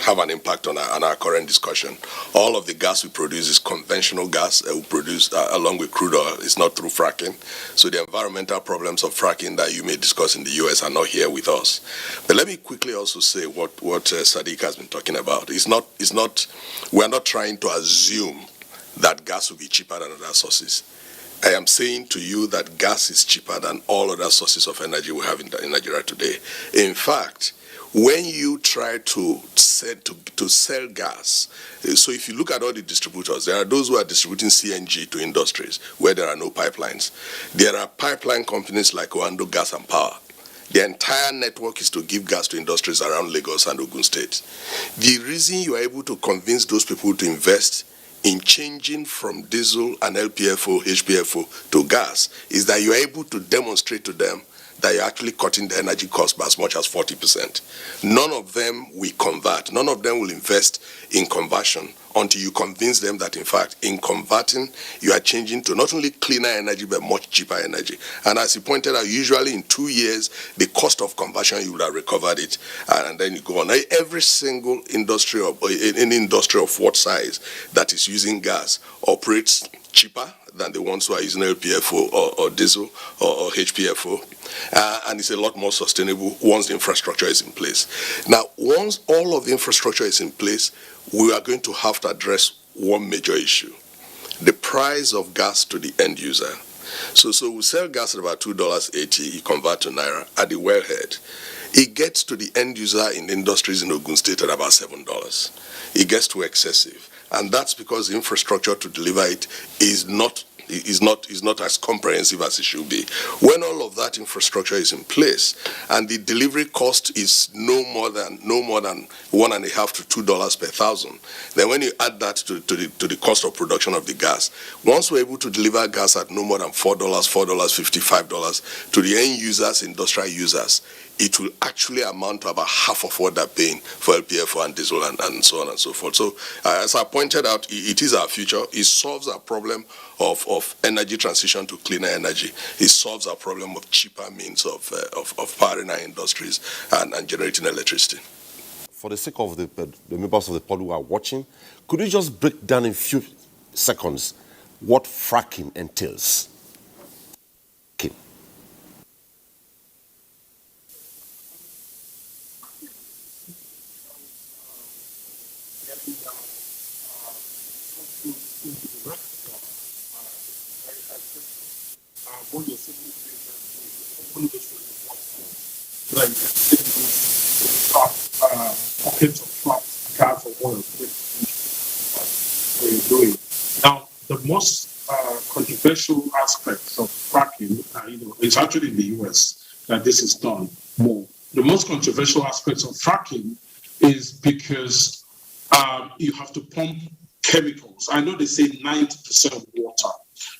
have an impact on our current discussion. All of the gas we produce is conventional gas we produce along with crude oil. It's not through fracking. So the environmental problems of fracking that you may discuss in the U.S. are not here with us. But let me quickly also say what Sadiq has been talking about. We're not trying to assume that gas will be cheaper than other sources. I am saying to you that gas is cheaper than all other sources of energy we have in Nigeria today. In fact, when you try to sell gas, so if you look at all the distributors, there are those who are distributing CNG to industries where there are no pipelines. There are pipeline companies like Oando Gas and Power. The entire network is to give gas to industries around Lagos and Ogun State. The reason you are able to convince those people to invest in changing from diesel and LPFO, HPFO to gas is that you are able to demonstrate to them that you're actually cutting the energy cost by as much as 40%. None of them will convert. None of them will invest in conversion until you convince them that, in fact, in converting, you are changing to not only cleaner energy, but much cheaper energy. And as you pointed out, usually in 2 years, the cost of conversion, you would have recovered it, and then you go on. Every single industry, any industry of what size that is using gas operates cheaper than the ones who are using LPFO or diesel or HPFO, and it's a lot more sustainable once the infrastructure is in place. Now, once all of the infrastructure is in place, we are going to have to address one major issue: the price of gas to the end user. So we sell gas at about $2.80, you convert to Naira at the wellhead. It gets to the end user in industries in Ogun State at about $7. It gets too excessive. And that's because the infrastructure to deliver it is not as comprehensive as it should be. When all of that infrastructure is in place and the delivery cost is no more than $1.50 to $2 per thousand, then when you add that to the cost of production of the gas, once we're able to deliver gas at no more than $4, $4.55 to the end users, industrial users, it will actually amount to about half of what they're paying for LPFO and diesel and so on and so forth. So as I pointed out, it is our future. It solves our problem of energy transition to cleaner energy. It solves our problem of cheaper means of powering our industries and generating electricity. For the sake of the members of the public who are watching, could you just break down in a few seconds what fracking entails? Okay. Pockets of gas or oil, doing. Now, the most controversial aspects of fracking, it's actually in the US that this is done more. The most controversial aspects of fracking is because you have to pump chemicals. I know they say 90% water,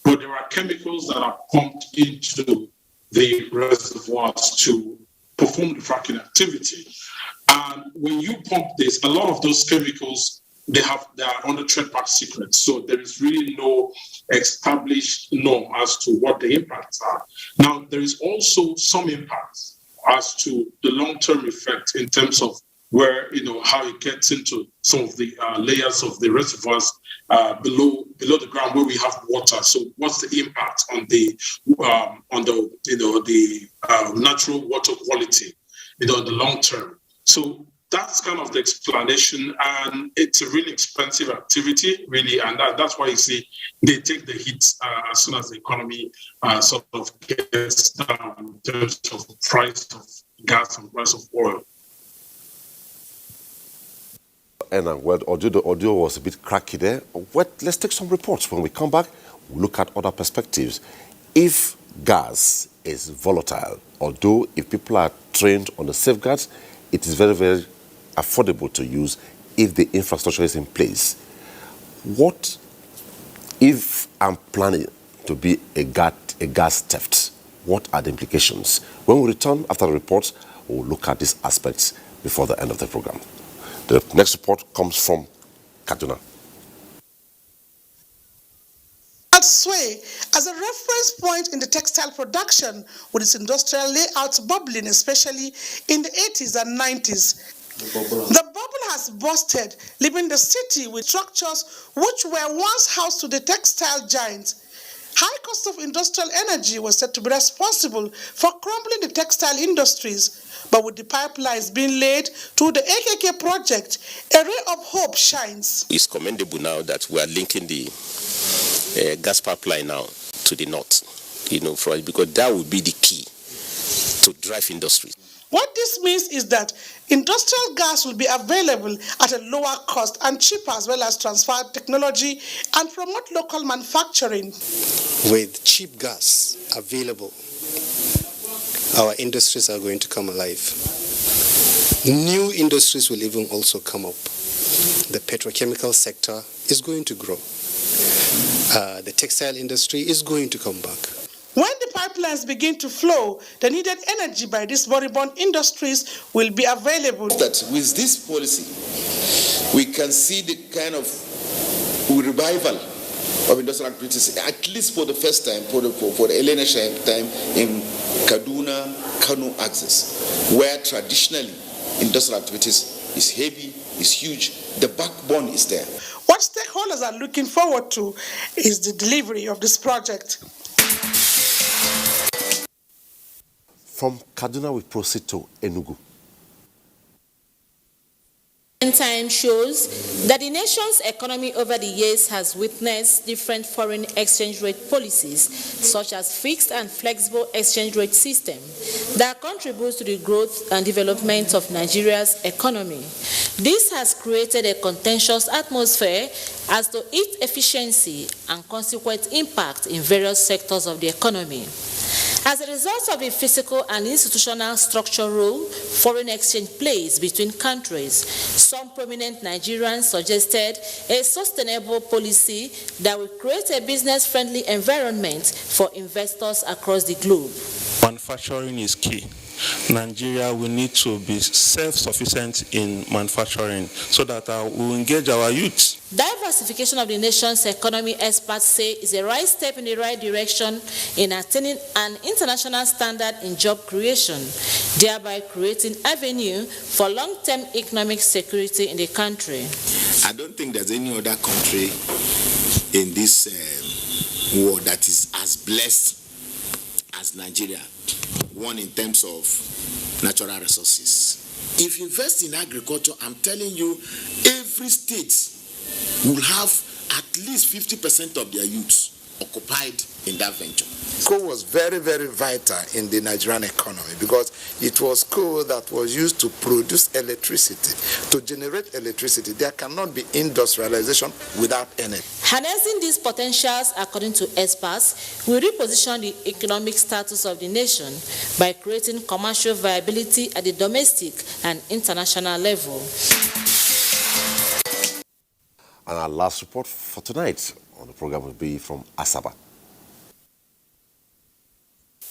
but there are chemicals that are pumped into the reservoirs to perform the fracking activity. And when you pump this, a lot of those chemicals, they are under trademark secrets. So there is really no established norm as to what the impacts are. Now, there is also some impacts as to the long-term effect in terms of where, how it gets into some of the layers of the reservoirs below the ground where we have water. So what's the impact on the natural water quality, in the long term? So that's kind of the explanation, and it's a really expensive activity, really, and that's why you see they take the hits as soon as the economy sort of gets down in terms of price of gas and price of oil. Enang, well, the audio was a bit cracky there. Let's take some reports. When we come back, we'll look at other perspectives. If gas is volatile, although if people are trained on the safeguards, it is very, very affordable to use if the infrastructure is in place. What if I'm planning to be a gas theft? What are the implications? When we return after the report, we'll look at these aspects before the end of the program. The next report comes from Kaduna. Sway as a reference point in the textile production, with its industrial layouts bubbling, especially in the 80s and 90s. The bubble has busted, leaving the city with structures which were once housed to the textile giants. High cost of industrial energy was said to be responsible for crumbling the textile industries, but with the pipelines being laid to the AKK project, a ray of hope shines. It's commendable now that we are linking the gas pipeline now to the north, because that would be the key to drive industry. What this means is that industrial gas will be available at a lower cost and cheaper, as well as transfer technology and promote local manufacturing. With cheap gas available, our industries are going to come alive. New industries will even also come up. The petrochemical sector is going to grow. The textile industry is going to come back. When the pipelines begin to flow, the needed energy by these moribund industries will be available. That with this policy, we can see the kind of revival of industrial activities, at least for the first time, for the earliest time in Kaduna-Kano axis, where traditionally industrial activities is heavy, is huge, the backbone is there. What stakeholders are looking forward to is the delivery of this project. From Kaduna, we proceed to Enugu. Time shows that the nation's economy over the years has witnessed different foreign exchange rate policies, such as fixed and flexible exchange rate system, that contributes to the growth and development of Nigeria's economy. This has created a contentious atmosphere as to its efficiency and consequent impact in various sectors of the economy. As a result of the physical and institutional structural role foreign exchange plays between countries, some prominent Nigerians suggested a sustainable policy that will create a business-friendly environment for investors across the globe. Manufacturing is key. Nigeria will need to be self-sufficient in manufacturing so that we will engage our youth. Diversification of the nation's economy, experts say, is a right step in the right direction in attaining an international standard in job creation, thereby creating avenue for long-term economic security in the country. I don't think there's any other country in this world that is as blessed as Nigeria, one in terms of natural resources. If you invest in agriculture, I'm telling you, every state will have at least 50% of their youths occupied in that venture. Coal was very, very vital in the Nigerian economy because it was coal that was used to produce electricity. To generate electricity, there cannot be industrialization without energy. Harnessing these potentials, according to experts, will reposition the economic status of the nation by creating commercial viability at the domestic and international level. And our last report for tonight on the program will be from Asaba.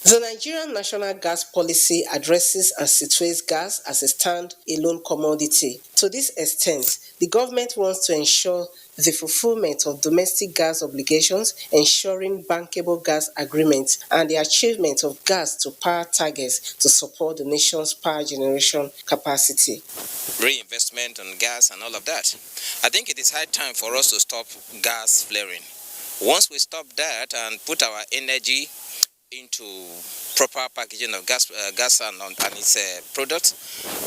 The Nigerian National Gas Policy addresses and situates gas as a stand-alone commodity. To this extent, the government wants to ensure the fulfillment of domestic gas obligations, ensuring bankable gas agreements, and the achievement of gas to power targets to support the nation's power generation capacity. Reinvestment on gas and all of that. I think it is high time for us to stop gas flaring. Once we stop that and put our energy into proper packaging of gas and its products,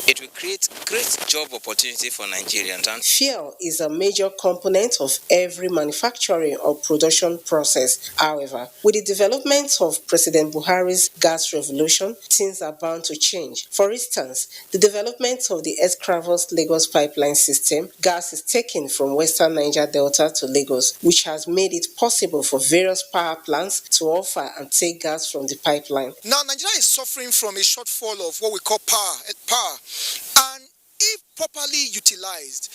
it will create great job opportunity for Nigerians. And fuel is a major component of every manufacturing or production process. However, with the development of President Buhari's gas revolution, things are bound to change. For instance, the development of the Escravos-Lagos pipeline system, gas is taken from Western Niger Delta to Lagos, which has made it possible for various power plants to offer and take gas from the pipeline. Now, Nigeria is suffering from a shortfall of what we call power. And if properly utilized,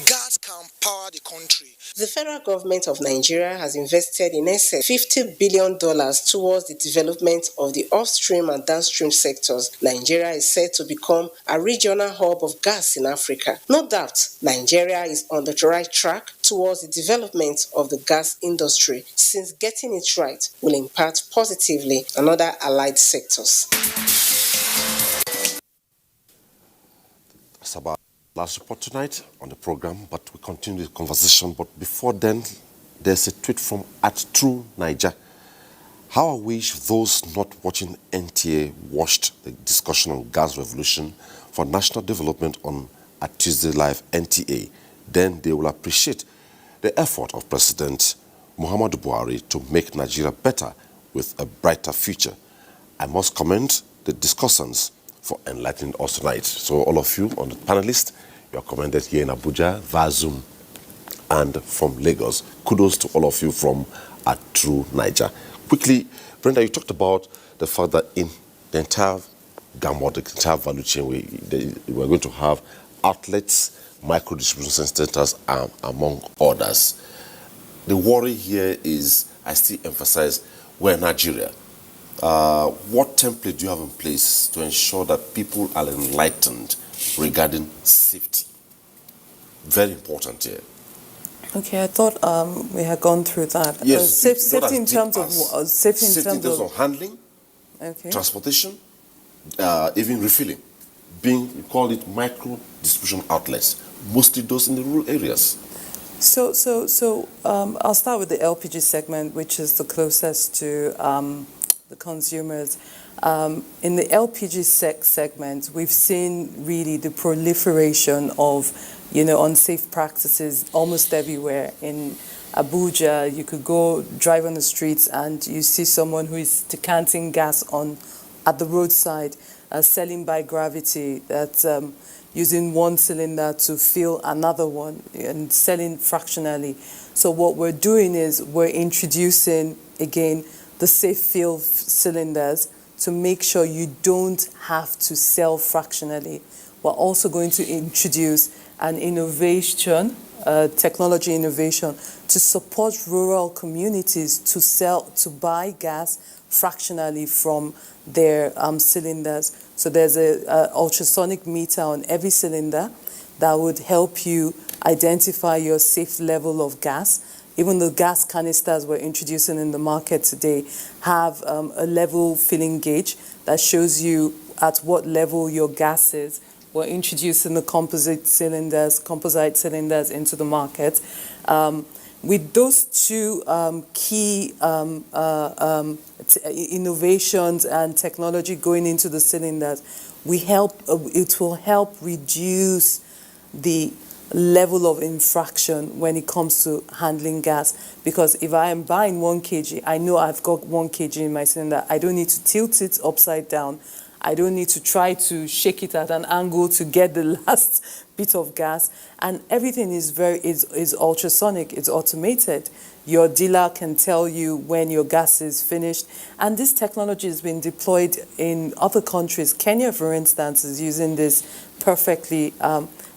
gas can power the country. The federal government of Nigeria has invested in excess $50 billion towards the development of the upstream and downstream sectors. Nigeria is set to become a regional hub of gas in Africa. No doubt, Nigeria is on the right track towards the development of the gas industry, since getting it right will impact positively on other allied sectors. Sabah, last report tonight on the program, but we continue the conversation. But before then, there's a tweet from @TrueNiger. How I wish those not watching NTA watched the discussion on gas revolution for national development on Tuesday Live NTA. Then they will appreciate the effort of President Muhammadu Buhari to make Nigeria better with a brighter future. I must commend the discussants for enlightening us tonight. So all of you on the panelists, you are commended here in Abuja, via Zoom, and from Lagos. Kudos to all of you from @TrueNiger. Quickly, Brenda, you talked about the fact that in the entire gamut, the entire value chain, we're going to have outlets, micro distribution centers, among others. The worry here is, I still emphasize, we're Nigeria. what template do you have in place to ensure that people are enlightened regarding safety? Very important here. Okay, I thought we had gone through that. Yes, Safety in terms of safety in terms of handling, okay, transportation, even refilling, being, we call it micro distribution outlets, mostly those in the rural areas. So I'll start with the LPG segment, which is the closest to the consumers. In the LPG segment, we've seen really the proliferation of, unsafe practices almost everywhere. In Abuja, you could go drive on the streets and you see someone who is decanting gas at the roadside, selling by gravity, that's using one cylinder to fill another one and selling fractionally. So what we're doing is we're introducing, again, the safe fill cylinders to make sure you don't have to sell fractionally. We're also going to introduce an innovation, technology innovation, to support rural communities to buy gas fractionally from their cylinders. So there's a ultrasonic meter on every cylinder that would help you identify your safe level of gas. Even the gas canisters we're introducing in the market today have a level filling gauge that shows you at what level your gas is. We're introducing the composite cylinders into the market. With those two key innovations and technology going into the cylinders, it will help reduce the level of infraction when it comes to handling gas. Because if I am buying 1 kg, I know I've got 1 kg in my cylinder. I don't need to tilt it upside down. I don't need to try to shake it at an angle to get the last bit of gas. And everything is ultrasonic, it's automated. Your dealer can tell you when your gas is finished. And this technology has been deployed in other countries. Kenya, for instance, is using this perfectly.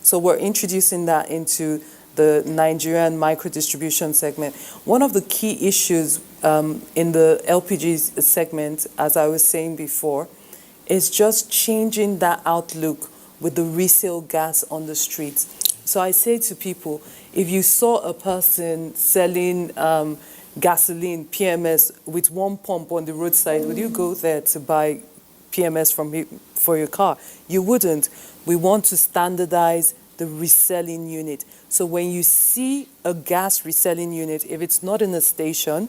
So we're introducing that into the Nigerian micro-distribution segment. One of the key issues in the LPG segment, as I was saying before, is just changing that outlook with the resale gas on the streets. So I say to people, if you saw a person selling gasoline, PMS, with one pump on the roadside, would you go there to buy PMS for your car? You wouldn't. We want to standardize the reselling unit. So when you see a gas reselling unit, if it's not in a station,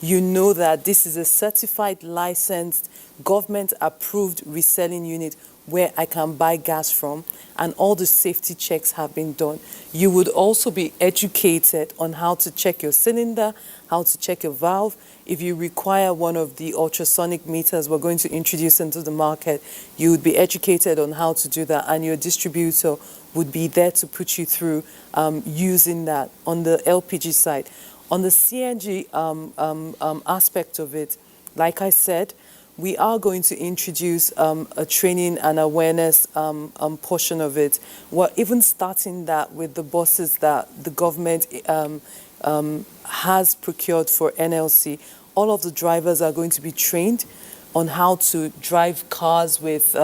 you know that this is a certified, licensed, government-approved reselling unit where I can buy gas from, and all the safety checks have been done. You would also be educated on how to check your cylinder, how to check your valve. If you require one of the ultrasonic meters we're going to introduce into the market, you would be educated on how to do that, and your distributor would be there to put you through using that on the LPG side. On the CNG aspect of it, like I said, we are going to introduce a training and awareness portion of it. We're even starting that with the buses that the government has procured for NLC. All of the drivers are going to be trained on how to drive cars with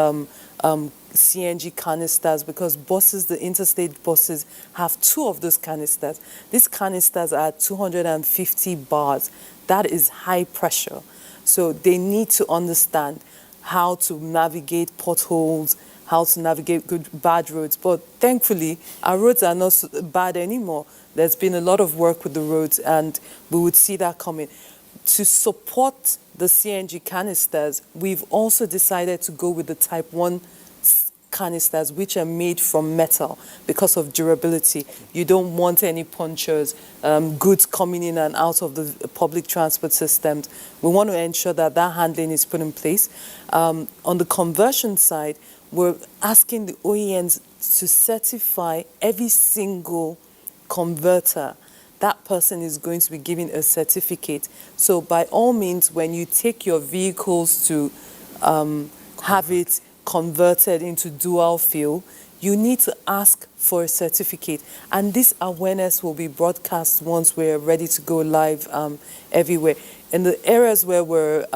CNG canisters, because buses, the interstate buses, have 2 of those canisters. These canisters are 250 bars. That is high pressure. So they need to understand how to navigate potholes, how to navigate bad roads. But thankfully, our roads are not bad anymore. There's been a lot of work with the roads, and we would see that coming. To support the CNG canisters, we've also decided to go with the Type 1 canisters, which are made from metal because of durability. You don't want any punctures, goods coming in and out of the public transport systems. We want to ensure that that handling is put in place. On the conversion side, we're asking the OEMs to certify every single converter. That person is going to be given a certificate. So by all means, when you take your vehicles to have it converted into dual fuel, you need to ask for a certificate. And this awareness will be broadcast once we're ready to go live everywhere. In the areas where we're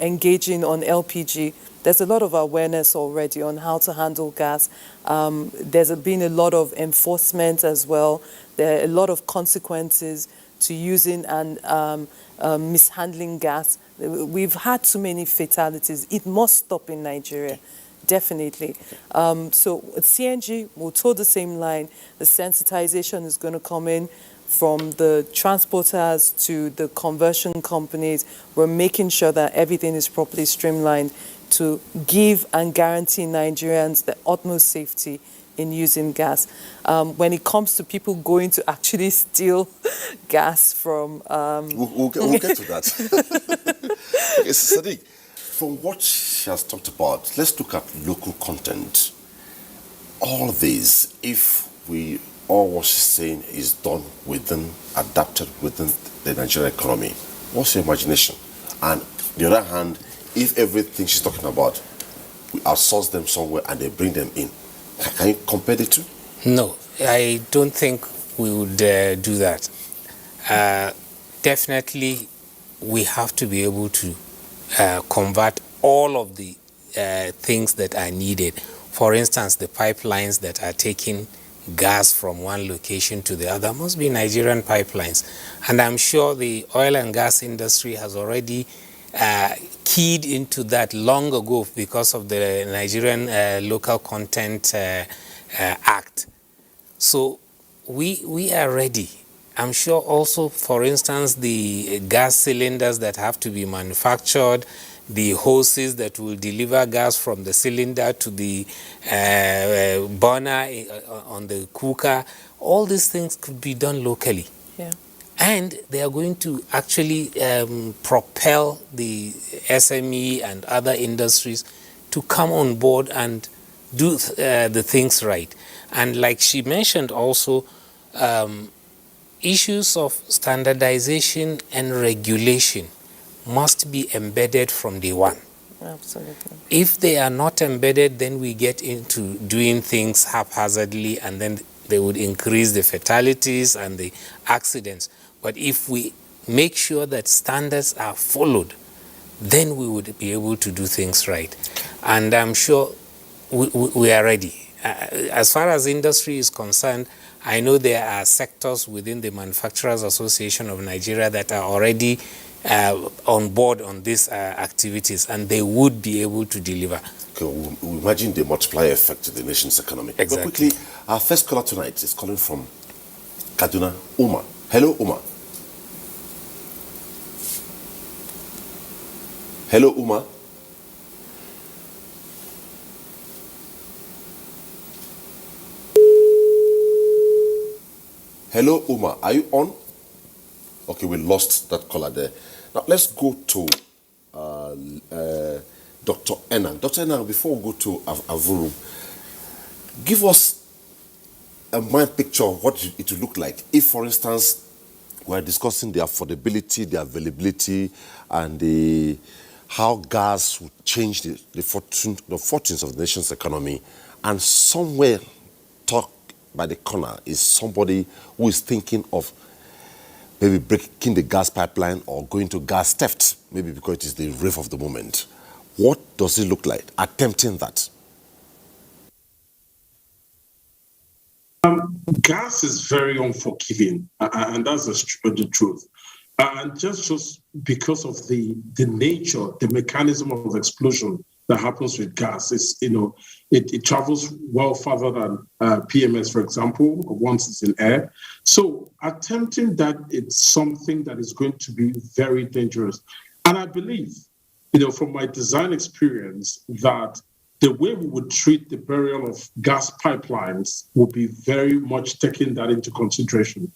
engaging on LPG, there's a lot of awareness already on how to handle gas. There's been a lot of enforcement as well. There are a lot of consequences to using and mishandling gas. We've had too many fatalities. It must stop in Nigeria. Definitely. So CNG will toe the same line. The sensitization is going to come in from the transporters to the conversion companies. We're making sure that everything is properly streamlined to give and guarantee Nigerians the utmost safety in using gas. When it comes to people going to actually steal gas from... We'll get to that. Okay, Sadiq, from what she has talked about, let's look at local content. All this, if all what she's saying is done within, adapted within the Nigerian economy, what's your imagination? And on the other hand, if everything she's talking about, we outsource them somewhere and they bring them in, can you compare the two? No, I don't think we would do that. Definitely, we have to be able to convert all of the things that are needed. For instance, the pipelines that are taking gas from one location to the other must be Nigerian pipelines. And I'm sure the oil and gas industry has already keyed into that long ago because of the Nigerian Local Content Act. So we are ready. I'm sure also, for instance, the gas cylinders that have to be manufactured, the hoses that will deliver gas from the cylinder to the burner on the cooker, all these things could be done locally. Yeah. And they are going to actually propel the SME and other industries to come on board and do the things right. And like she mentioned also, issues of standardization and regulation must be embedded from day one. Absolutely. If they are not embedded, then we get into doing things haphazardly, and then they would increase the fatalities and the accidents. But if we make sure that standards are followed, then we would be able to do things right. And I'm sure we are ready. As far as industry is concerned, I know there are sectors within the Manufacturers Association of Nigeria that are already on board on these activities, and they would be able to deliver. Okay, we imagine the multiplier effect to the nation's economy. Exactly. But quickly, our first caller tonight is calling from Kaduna, Uma. Hello, Uma. Hello, Uma. Hello, Uma. Are you on? Okay, we lost that caller there. Now, let's go to Dr. Enang. Dr. Enang, before we go to Avuru, give us a mind picture of what it would look like if, for instance, we're discussing the affordability, the availability, and how gas would change the fortunes of the nation's economy, and somewhere talk by the corner is somebody who is thinking of maybe breaking the gas pipeline or going to gas theft, maybe because it is the rave of the moment. What does it look like attempting that? Gas is very unforgiving, and that's the truth. And just because of the nature, the mechanism of explosion that happens with gas, it travels well further than PMS, for example, once it's in air. So attempting that, it's something that is going to be very dangerous. And I believe, from my design experience, that the way we would treat the burial of gas pipelines would be very much taking that into consideration,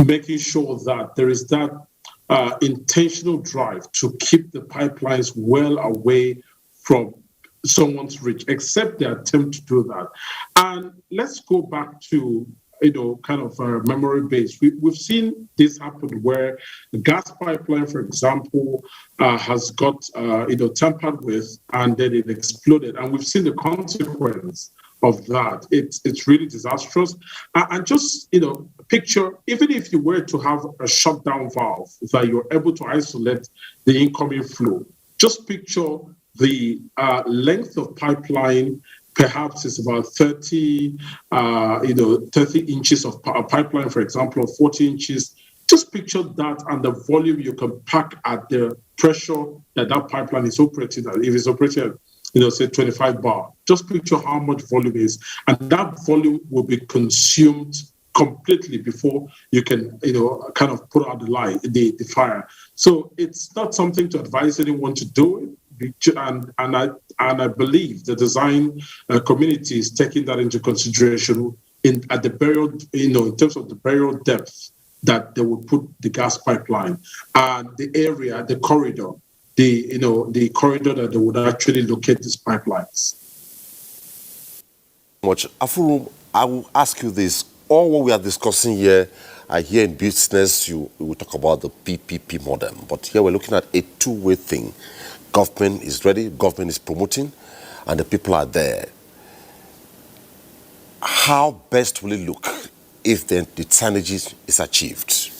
making sure that there is that intentional drive to keep the pipelines well away from someone's reach, except they attempt to do that. And let's go back to kind of memory base. We've seen this happen where the gas pipeline, for example, has got tampered with, and then it exploded. And we've seen the consequence of that. It's really disastrous. And just picture, even if you were to have a shutdown valve that you're able to isolate the incoming flow, Just picture the length of pipeline. Perhaps it's about 30 inches of pipeline, for example, or 40 inches. Just picture that and the volume you can pack at the pressure that pipeline is operating at. If it's operating at, say 25 bar, just picture how much volume is. And that volume will be consumed completely before you can, kind of put out the fire. So it's not something to advise anyone to do it. And I believe the design community is taking that into consideration at the burial, in terms of the burial depth that they will put the gas pipeline and the area, the corridor, the corridor that they would actually locate these pipelines. Much. Afuru, I will ask you this. All what we are discussing here, here in business, we will talk about the PPP model. But here we're looking at a two-way thing. Government is ready, government is promoting, and the people are there. How best will it look if the synergy is achieved?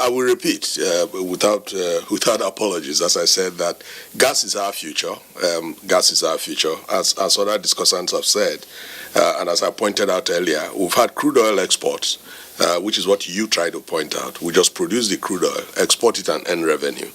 I will repeat without apologies, as I said, that gas is our future. Gas is our future, as other discussants have said, and as I pointed out earlier, we've had crude oil exports, which is what you try to point out. We just produce the crude oil, export it, and earn revenue,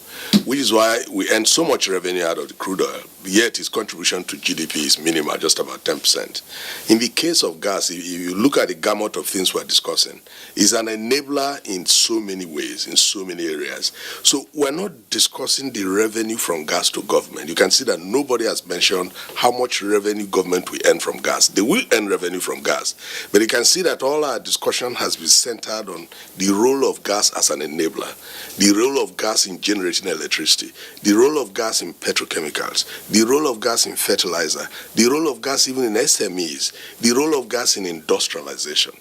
which is why we earn so much revenue out of the crude oil, yet its contribution to GDP is minimal, just about 10%. In the case of gas, if you look at the gamut of things we're discussing, it's an enabler in so many ways, in so many areas. So we're not discussing the revenue from gas to government. You can see that nobody has mentioned how much revenue government will earn from gas. They will earn revenue from gas, but you can see that all our discussion has been centered on the role of gas as an enabler, the role of gas in generating electricity, the role of gas in petrochemicals, the role of gas in fertilizer, the role of gas even in SMEs, the role of gas in industrialization.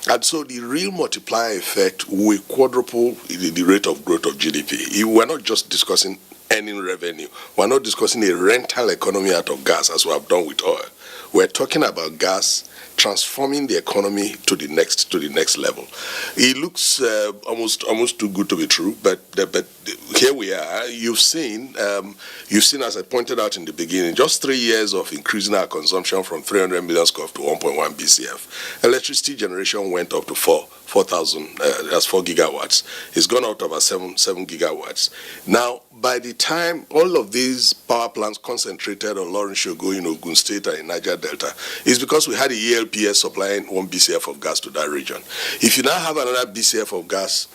And so the real multiplier effect will quadruple the rate of growth of GDP. We're not just discussing earning revenue. We're not discussing a rental economy out of gas as we have done with oil. We're talking about gas transforming the economy to the next level. It looks almost too good to be true, but here we are. You've seen, as I pointed out in the beginning, just 3 years of increasing our consumption from 300 million scof to 1.1 BCF. Electricity generation went up to 4,000. That's 4 gigawatts. It's gone out to about 7 gigawatts. Now, by the time all of these power plants concentrated on Lawrence Shogo in Ogun State and in Niger Delta, is because we had the ELPS supplying 1 BCF of gas to that region. If you now have another BCF of gas,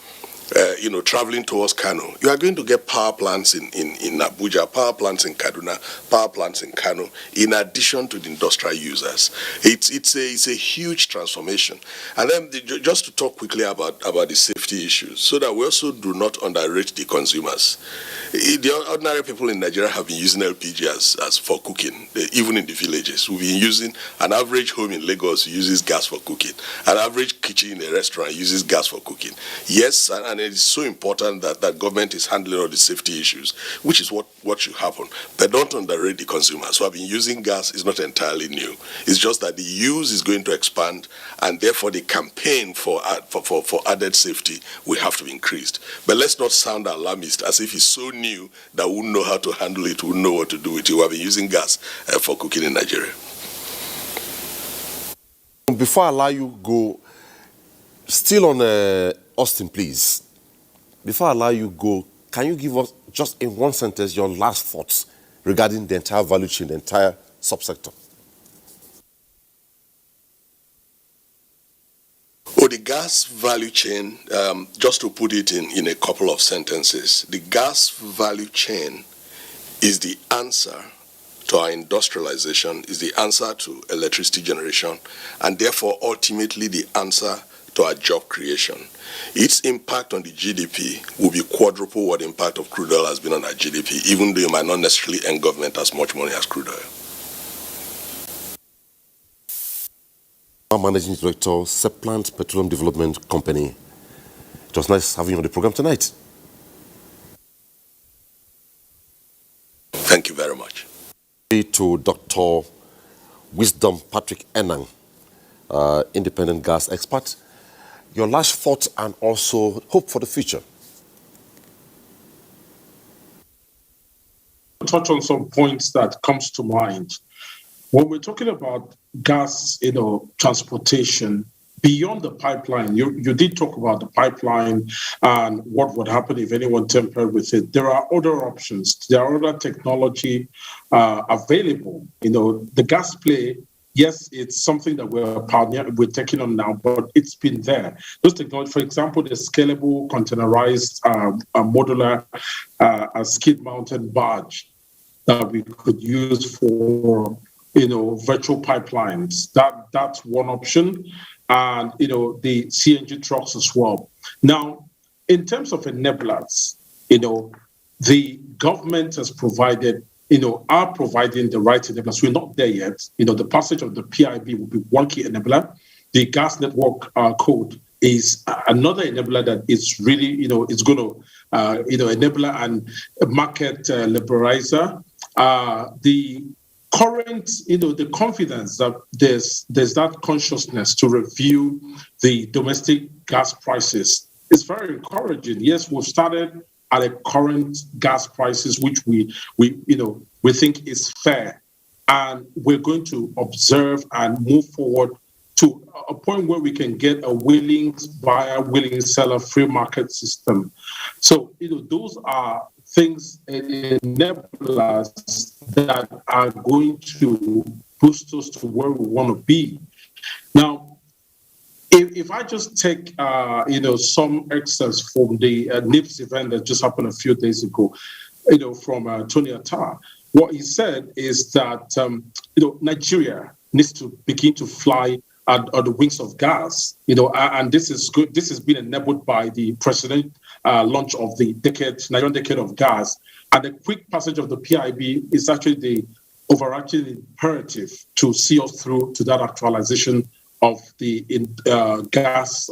traveling towards Kano, you are going to get power plants in Abuja, power plants in Kaduna, power plants in Kano, in addition to the industrial users. It's a huge transformation. And then just to talk quickly about the safety issues, so that we also do not underrate the consumers. The ordinary people in Nigeria have been using LPG as for cooking, even in the villages. We've been using, an average home in Lagos uses gas for cooking. An average kitchen in a restaurant uses gas for cooking. Yes, and it is so important that government is handling all the safety issues, which is what should happen. But don't underrate the consumers. So I've been using gas is not entirely new. It's just that the use is going to expand, and therefore the campaign for added safety will have to be increased. But let's not sound alarmist as if it's so new that we wouldn't know how to handle it, we wouldn't know what to do with it. We have been using gas for cooking in Nigeria. Before I allow you go, still on Austin, please. Before I allow you go, can you give us, just in one sentence, your last thoughts regarding the entire value chain, the entire subsector? The gas value chain, just to put it in a couple of sentences, the gas value chain is the answer to our industrialization, is the answer to electricity generation, and therefore ultimately the answer to our job creation. Its impact on the GDP will be quadruple what the impact of crude oil has been on our GDP, even though you might not necessarily earn government as much money as crude oil. Managing Director, Seplant Petroleum Development Company. It was nice having you on the program tonight. Thank you very much. To Dr. Wisdom Patrick Enang, independent gas expert. Your last thoughts and also hope for the future. Touch on some points that comes to mind. When we're talking about gas, transportation, beyond the pipeline, you did talk about the pipeline and what would happen if anyone tampered with it. There are other options. There are other technology available. The gas play, yes, it's something that we're taking on now, but it's been there. Those technology, for example, the scalable, containerized, modular, skid-mounted barge that we could use for virtual pipelines. That's one option. And, the CNG trucks as well. Now, in terms of enablers, the government has provided, are providing the right enablers. We're not there yet. The passage of the PIB will be one key enabler. The gas network code is another enabler that is really, it's going to, enabler and market liberalizer. The current, the confidence that there's that consciousness to review the domestic gas prices is very encouraging. Yes, we've started at a current gas prices, which we think is fair, and we're going to observe and move forward to a point where we can get a willing buyer, willing seller, free market system. So, those are things, enablers that are going to boost us to where we want to be. Now, if I just take, some excerpts from the NIPS event that just happened a few days ago, from Tony Atta, what he said is that, Nigeria needs to begin to fly at the wings of gas, and this is good. This has been enabled by the president launch of the Nigerian decade of gas, and the quick passage of the PIB is actually the overarching imperative to see us through to that actualization of the gas,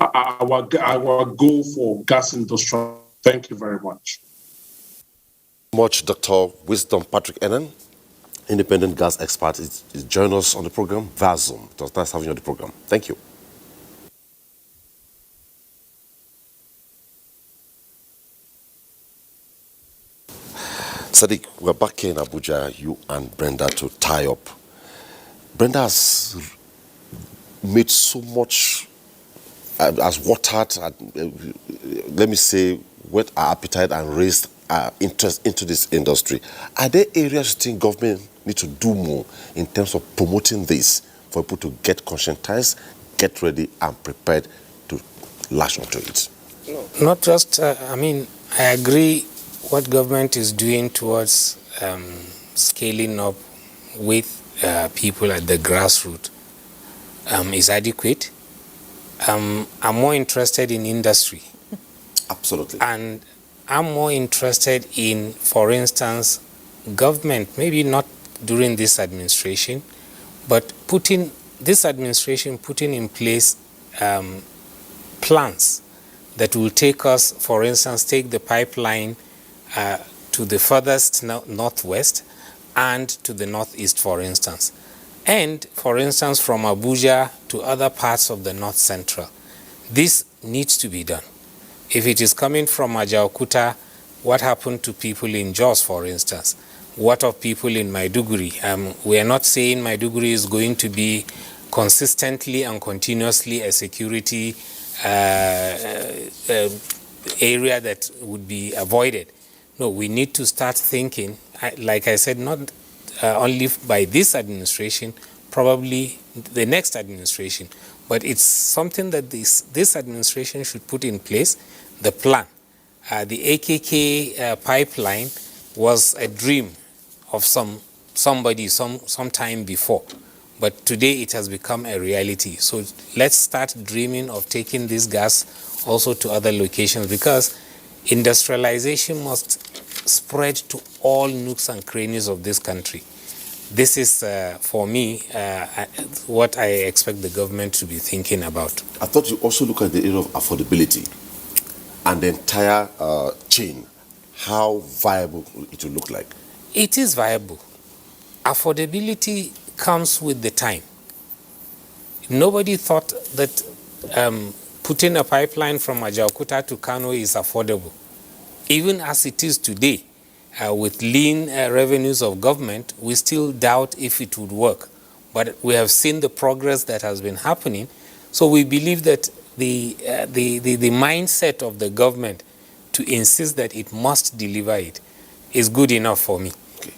our goal for gas industry. Thank you very much. Dr. Wisdom Patrick Enang, independent gas expert, is joining us on the program via Zoom. It was nice having you on the program. Thank you. Sadiq, we're back here in Abuja, you and Brenda, to tie up. Brenda has made so much, has watered, let me say, whet our appetite and raised our interest into this industry. Are there areas you think government need to do more in terms of promoting this for people to get conscientized, get ready and prepared to lash onto it? No, not just, I agree what government is doing towards scaling up with people at the grassroots is adequate. I'm more interested in industry. Absolutely. And I'm more interested in, for instance, government, maybe not during this administration, but putting in place plans that will take us, for instance, take the pipeline to the furthest northwest and to the northeast, for instance. And, for instance, from Abuja to other parts of the north central. This needs to be done. If it is coming from Ajaokuta, what happened to people in Jos, for instance? What of people in Maiduguri? We are not saying Maiduguri is going to be consistently and continuously a security area that would be avoided. No, we need to start thinking, like I said, not only by this administration, probably the next administration, but it's something that this administration should put in place, the plan. The AKK pipeline was a dream of somebody some time before, but today it has become a reality. So let's start dreaming of taking this gas also to other locations, because industrialization must spread to all nooks and crannies of this country. This is, for me, what I expect the government to be thinking about. I thought you also look at the area of affordability and the entire chain, how viable it will look like. It is viable. Affordability comes with the time. Nobody thought that putting a pipeline from Ajaokuta to Kano is affordable. Even as it is today, with lean revenues of government, we still doubt if it would work. But we have seen the progress that has been happening. So we believe that the mindset of the government to insist that it must deliver it is good enough for me. Okay.